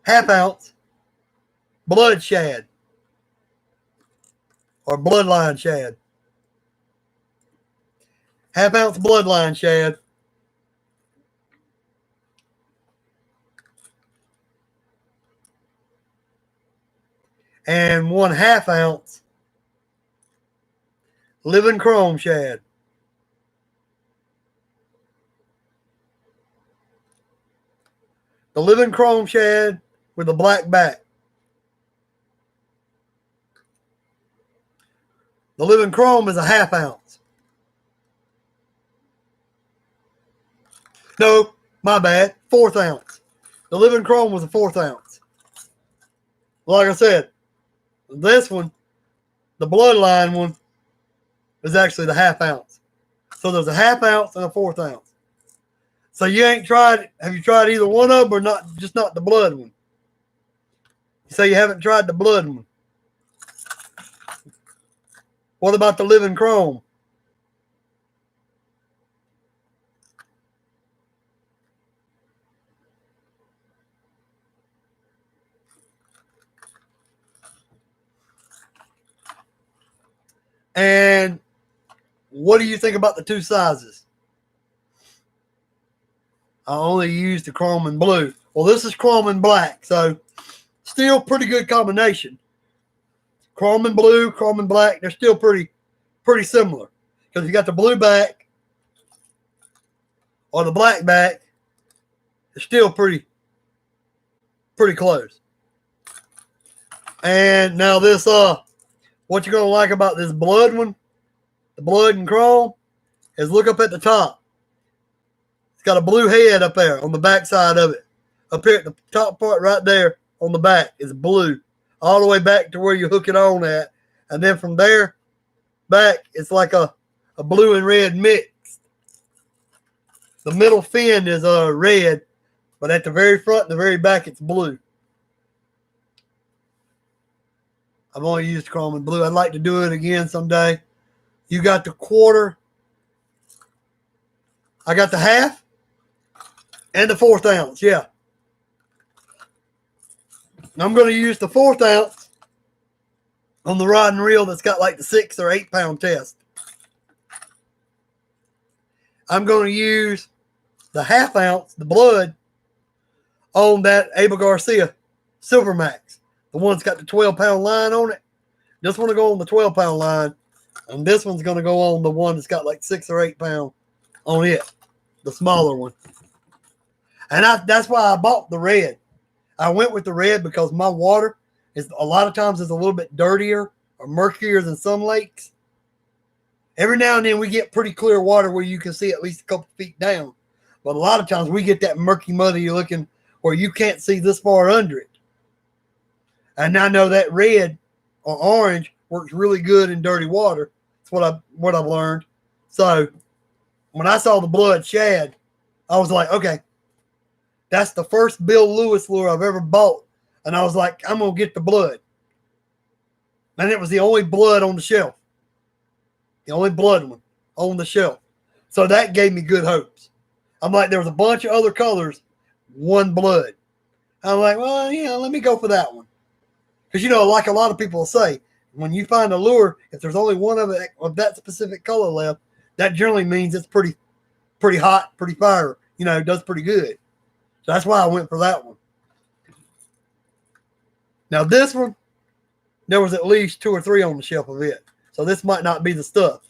half-ounce blood shad or bloodline shad. Half-ounce bloodline shad. And 1/2 ounce living chrome shad. The living chrome shad with a black back. The living chrome is a 1/2 ounce. No, my bad. 1/4 ounce. The living chrome was a 1/4 ounce. Like I said, this one, the bloodline one, is actually the 1/2 ounce. So there's a 1/2 ounce and a 1/4 ounce. So you ain't tried it. Have you tried either one of them or not? Just not the blood one? You say you haven't tried the blood one. What about the living chrome? And what do you think about the 2 sizes? I only used the chrome and blue. Well, this is chrome and black, so still pretty good combination. chrome and blue, chrome and black, they're still pretty similar. Because you got the blue back or the black back, it's still pretty close. And now this, what you're going to like about this blood one, the blood and chrome, is look up at the top. It's got a blue head up there on the back side of it. Up here at the top part right there on the back is blue. All the way back to where you hook it on at. And then from there back, it's like a blue and red mix. The middle fin is red, but at the very front and the very back, it's blue. I've only used chrome and blue. I'd like to do it again someday. You got the quarter. I got the half and the 1/4 ounce. Yeah. I'm going to use the 1/4 ounce on the rod and reel that's got like the 6 or 8 pound test. I'm going to use the 1/2 ounce, the blood, on that Abel Garcia Silver Max. The one that's got the 12 pound line on it. This one will go on the 12 pound line. And this one's going to go on the one that's got like 6 or 8 pound on it. The smaller one. And that's why I bought the red. I went with the red because my water is a lot of times is a little bit dirtier or murkier than some lakes. Every now and then we get pretty clear water where you can see at least a couple feet down. But a lot of times we get that murky, muddy looking where you can't see this far under it. And I know that red or orange works really good in dirty water. That's what I've learned. So when I saw the blood shad, I was like, okay, that's the first Bill Lewis lure I've ever bought. And I was like, I'm going to get the blood. And it was the only blood on the shelf. The only blood one on the shelf. So that gave me good hopes. I'm like, there was a bunch of other colors, one blood. I'm like, well, let me go for that one. Because, like a lot of people say, when you find a lure, if there's only one of it of that specific color left, that generally means it's pretty hot, pretty fire. It does pretty good. So that's why I went for that one. Now this one, there was at least 2 or 3 on the shelf of it. So this might not be the stuff.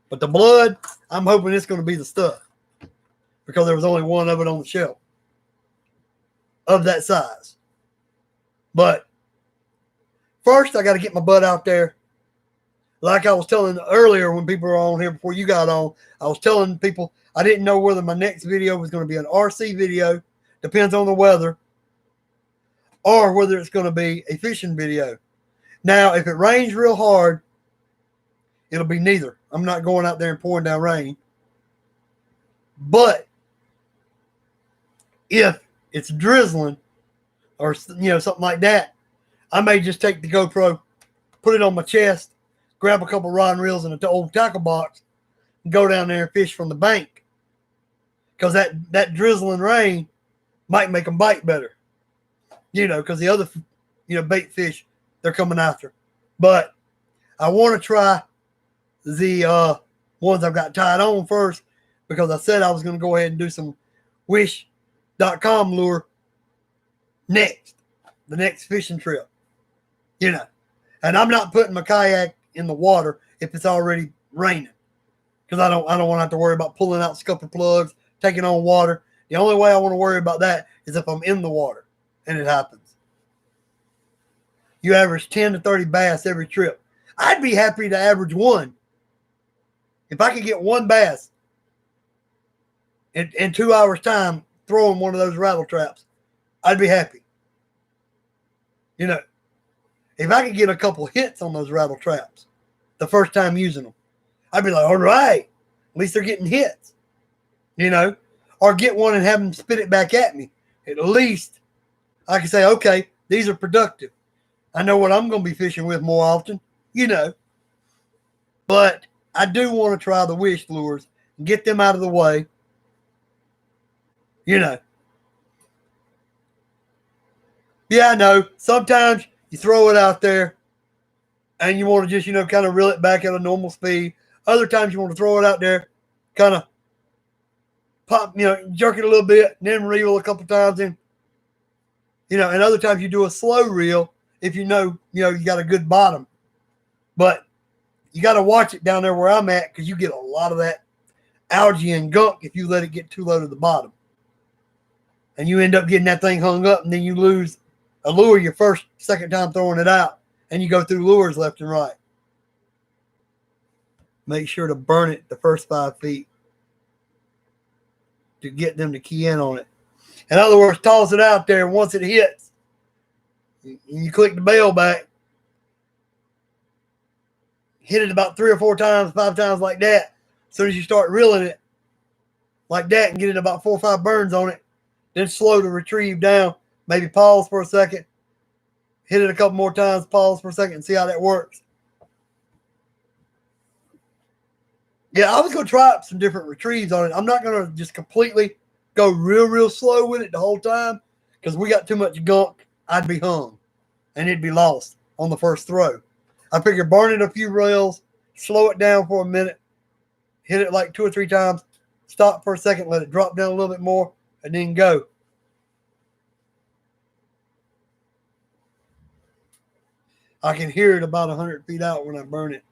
But the blood, I'm hoping it's going to be the stuff. Because there was only one of it on the shelf. Of that size. But first, I got to get my butt out there. Like I was telling earlier when people were on here before you got on, I was telling people I didn't know whether my next video was going to be an RC video. Depends on the weather. Or whether it's going to be a fishing video. Now, if it rains real hard, it'll be neither. I'm not going out there and pouring down rain. But if it's drizzling or something like that, I may just take the GoPro, put it on my chest, grab a couple rod and reels in an old tackle box, and go down there and fish from the bank. Because that drizzling rain might make them bite better. Because the other, bait fish they're coming after. But I want to try the ones I've got tied on first because I said I was going to go ahead and do some wish.com lure the next fishing trip. And I'm not putting my kayak in the water if it's already raining because I don't want to have to worry about pulling out scupper plugs, taking on water. The only way I want to worry about that is if I'm in the water and it happens. You average 10 to 30 bass every trip. I'd be happy to average 1. If I could get 1 bass in 2 hours time throwing one of those rattle traps, I'd be happy. If I could get a couple hits on those rattle traps the first time using them, I'd be like, all right, at least they're getting hits, or get one and have them spit it back at me. At least I can say, okay, these are productive. I know what I'm going to be fishing with more often, But I do want to try the wish lures and get them out of the way. Yeah, I know. Sometimes you throw it out there and you want to just, kind of reel it back at a normal speed. Other times you want to throw it out there, kind of pop, jerk it a little bit, and then reel a couple times in. And other times you do a slow reel if you got a good bottom. But you got to watch it down there where I'm at because you get a lot of that algae and gunk if you let it get too low to the bottom. And you end up getting that thing hung up, and then you lose a lure your second time throwing it out, and you go through lures left and right. Make sure to burn it the first 5 feet to get them to key in on it. In other words, toss it out there, and once it hits, you click the bell back, hit it about 3 or 4 times, 5 times like that. As soon as you start reeling it like that and get it about 4 or 5 burns on it, then slow to retrieve down. Maybe pause for a second, hit it a couple more times, pause for a second, and see how that works. Yeah, I was going to try out some different retrieves on it. I'm not going to just completely go real slow with it the whole time because we got too much gunk. I'd be hung, and it'd be lost on the first throw. I figure burn it a few rails, slow it down for a minute, hit it like 2 or 3 times, stop for a second, let it drop down a little bit more, and then go. I can hear it about 100 feet out when I burn it.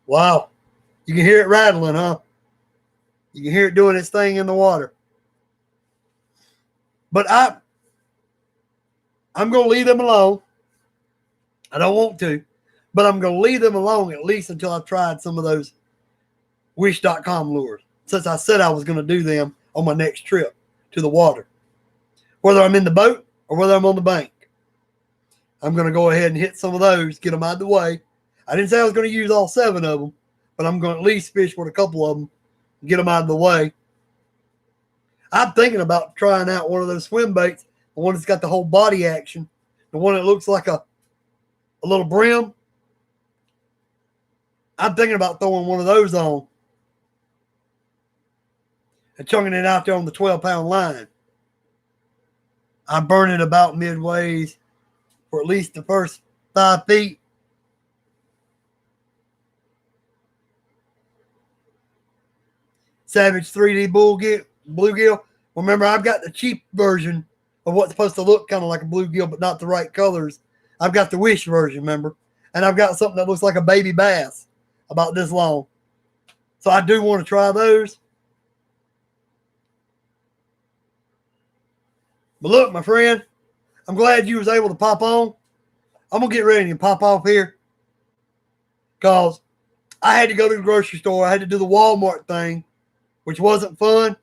Wow. You can hear it rattling, huh? You can hear it doing its thing in the water. But I'm going to leave them alone. I don't want to, but I'm going to leave them alone at least until I've tried some of those Wish.com lures, since I said I was going to do them on my next trip to the water. Whether I'm in the boat or whether I'm on the bank, I'm going to go ahead and hit some of those, get them out of the way. I didn't say I was going to use all 7 of them, but I'm going to at least fish with a couple of them and get them out of the way. I'm thinking about trying out one of those swim baits, the one that's got the whole body action, the one that looks like a little brim. I'm thinking about throwing one of those on and chunking it out there on the 12-pound line. I'm burning about midways for at least the first 5 feet. Savage 3D bluegill. Remember, I've got the cheap version of what's supposed to look kind of like a bluegill, but not the right colors. I've got the Wish version, remember? And I've got something that looks like a baby bass about this long. So I do want to try those. But look, my friend, I'm glad you was able to pop on. I'm going to get ready to pop off here because I had to go to the grocery store. I had to do the Walmart thing, which wasn't fun.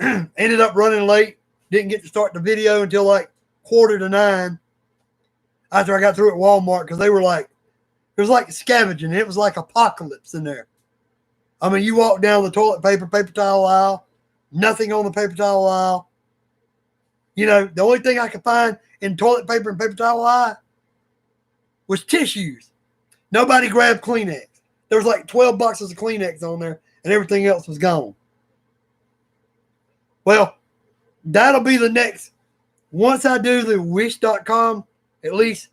Ended up running late. Didn't get to start the video until like 8:45 after I got through at Walmart because they were like, it was like scavenging. It was like apocalypse in there. I mean, you walk down the toilet paper towel aisle, nothing on the paper towel aisle. You know, the only thing I could find in toilet paper and paper towel aisle was tissues. Nobody grabbed Kleenex. There was like 12 boxes of Kleenex on there, and everything else was gone. Well, that'll be the next. Once I do the Wish.com, at least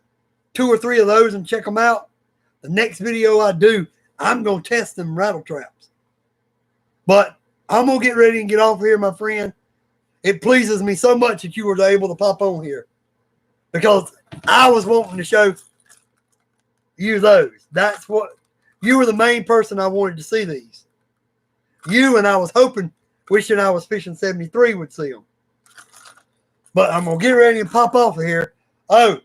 2 or 3 of those and check them out, the next video I do, I'm going to test them rattle traps. But I'm going to get ready and get off here, my friend. It pleases me so much that you were able to pop on here because I was wanting to show you those. That's what, you were the main person I wanted to see these. You, and I was wishing I was fishing 73 would see them. But I'm going to get ready and pop off of here. Oh,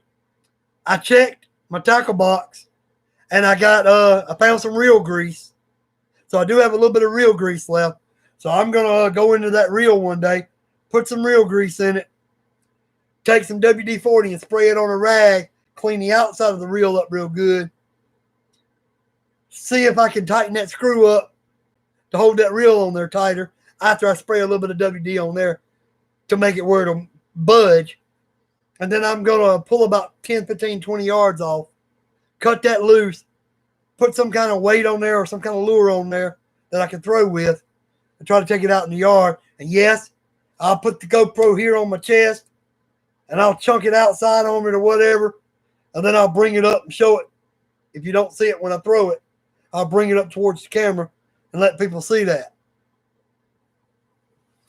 I checked my tackle box and I found some reel grease. So I do have a little bit of reel grease left. So I'm going to go into that reel one day, put some reel grease in it, take some WD-40 and spray it on a rag, clean the outside of the reel up real good. See if I can tighten that screw up to hold that reel on there tighter after I spray a little bit of WD on there to make it where it'll budge. And then I'm going to pull about 10, 15, 20 yards off, cut that loose, put some kind of weight on there or some kind of lure on there that I can throw with and try to take it out in the yard. And yes, I'll put the GoPro here on my chest and I'll chunk it outside on it or whatever. And then I'll bring it up and show it. If you don't see it when I throw it, I'll bring it up towards the camera and let people see that.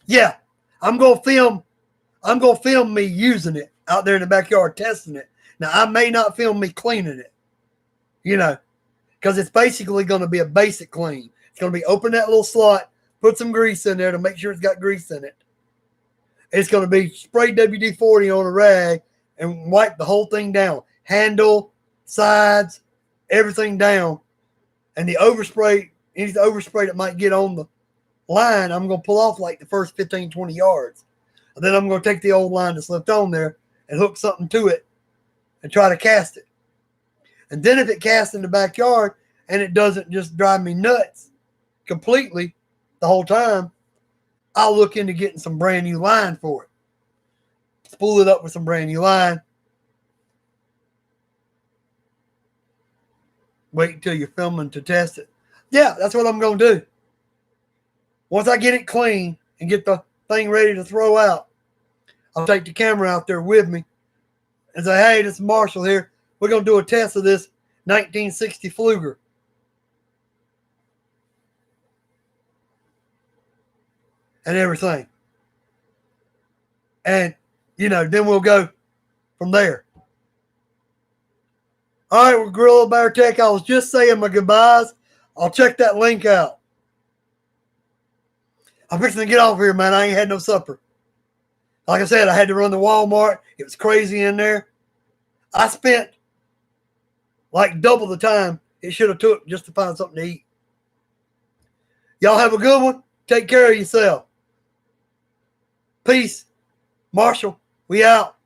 Yeah, I'm going to film me using it out there in the backyard, testing it, Now, I may not film me cleaning it, you know, because it's basically going to be a basic clean. It's going to be open that little slot, put some grease in there to make sure it's got grease in it. It's going to be spray WD-40 on a rag and wipe the whole thing down. Handle, sides, everything down. And the overspray, any overspray that might get on the line, I'm going to pull off like the first 15, 20 yards. And then I'm going to take the old line that's left on there and hook something to it and try to cast it. And then if it casts in the backyard and it doesn't just drive me nuts completely the whole time, I'll look into getting some brand new line for it. Spool it up with some brand new line. Wait until you're filming to test it. Yeah, that's what I'm going to do. Once I get it clean and get the thing ready to throw out, I'll take the camera out there with me and say, hey, this is Marshall here. We're going to do a test of this 1960 Pfluger. And everything. And, you know, then we'll go from there. All right, well, Gorilla Bear Tech, I was just saying my goodbyes. I'll check that link out. I'm fixing to get off here, man. I ain't had no supper. Like I said, I had to run to Walmart. It was crazy in there. I spent like double the time it should have took just to find something to eat. Y'all have a good one. Take care of yourself. Peace. Marshall, we out.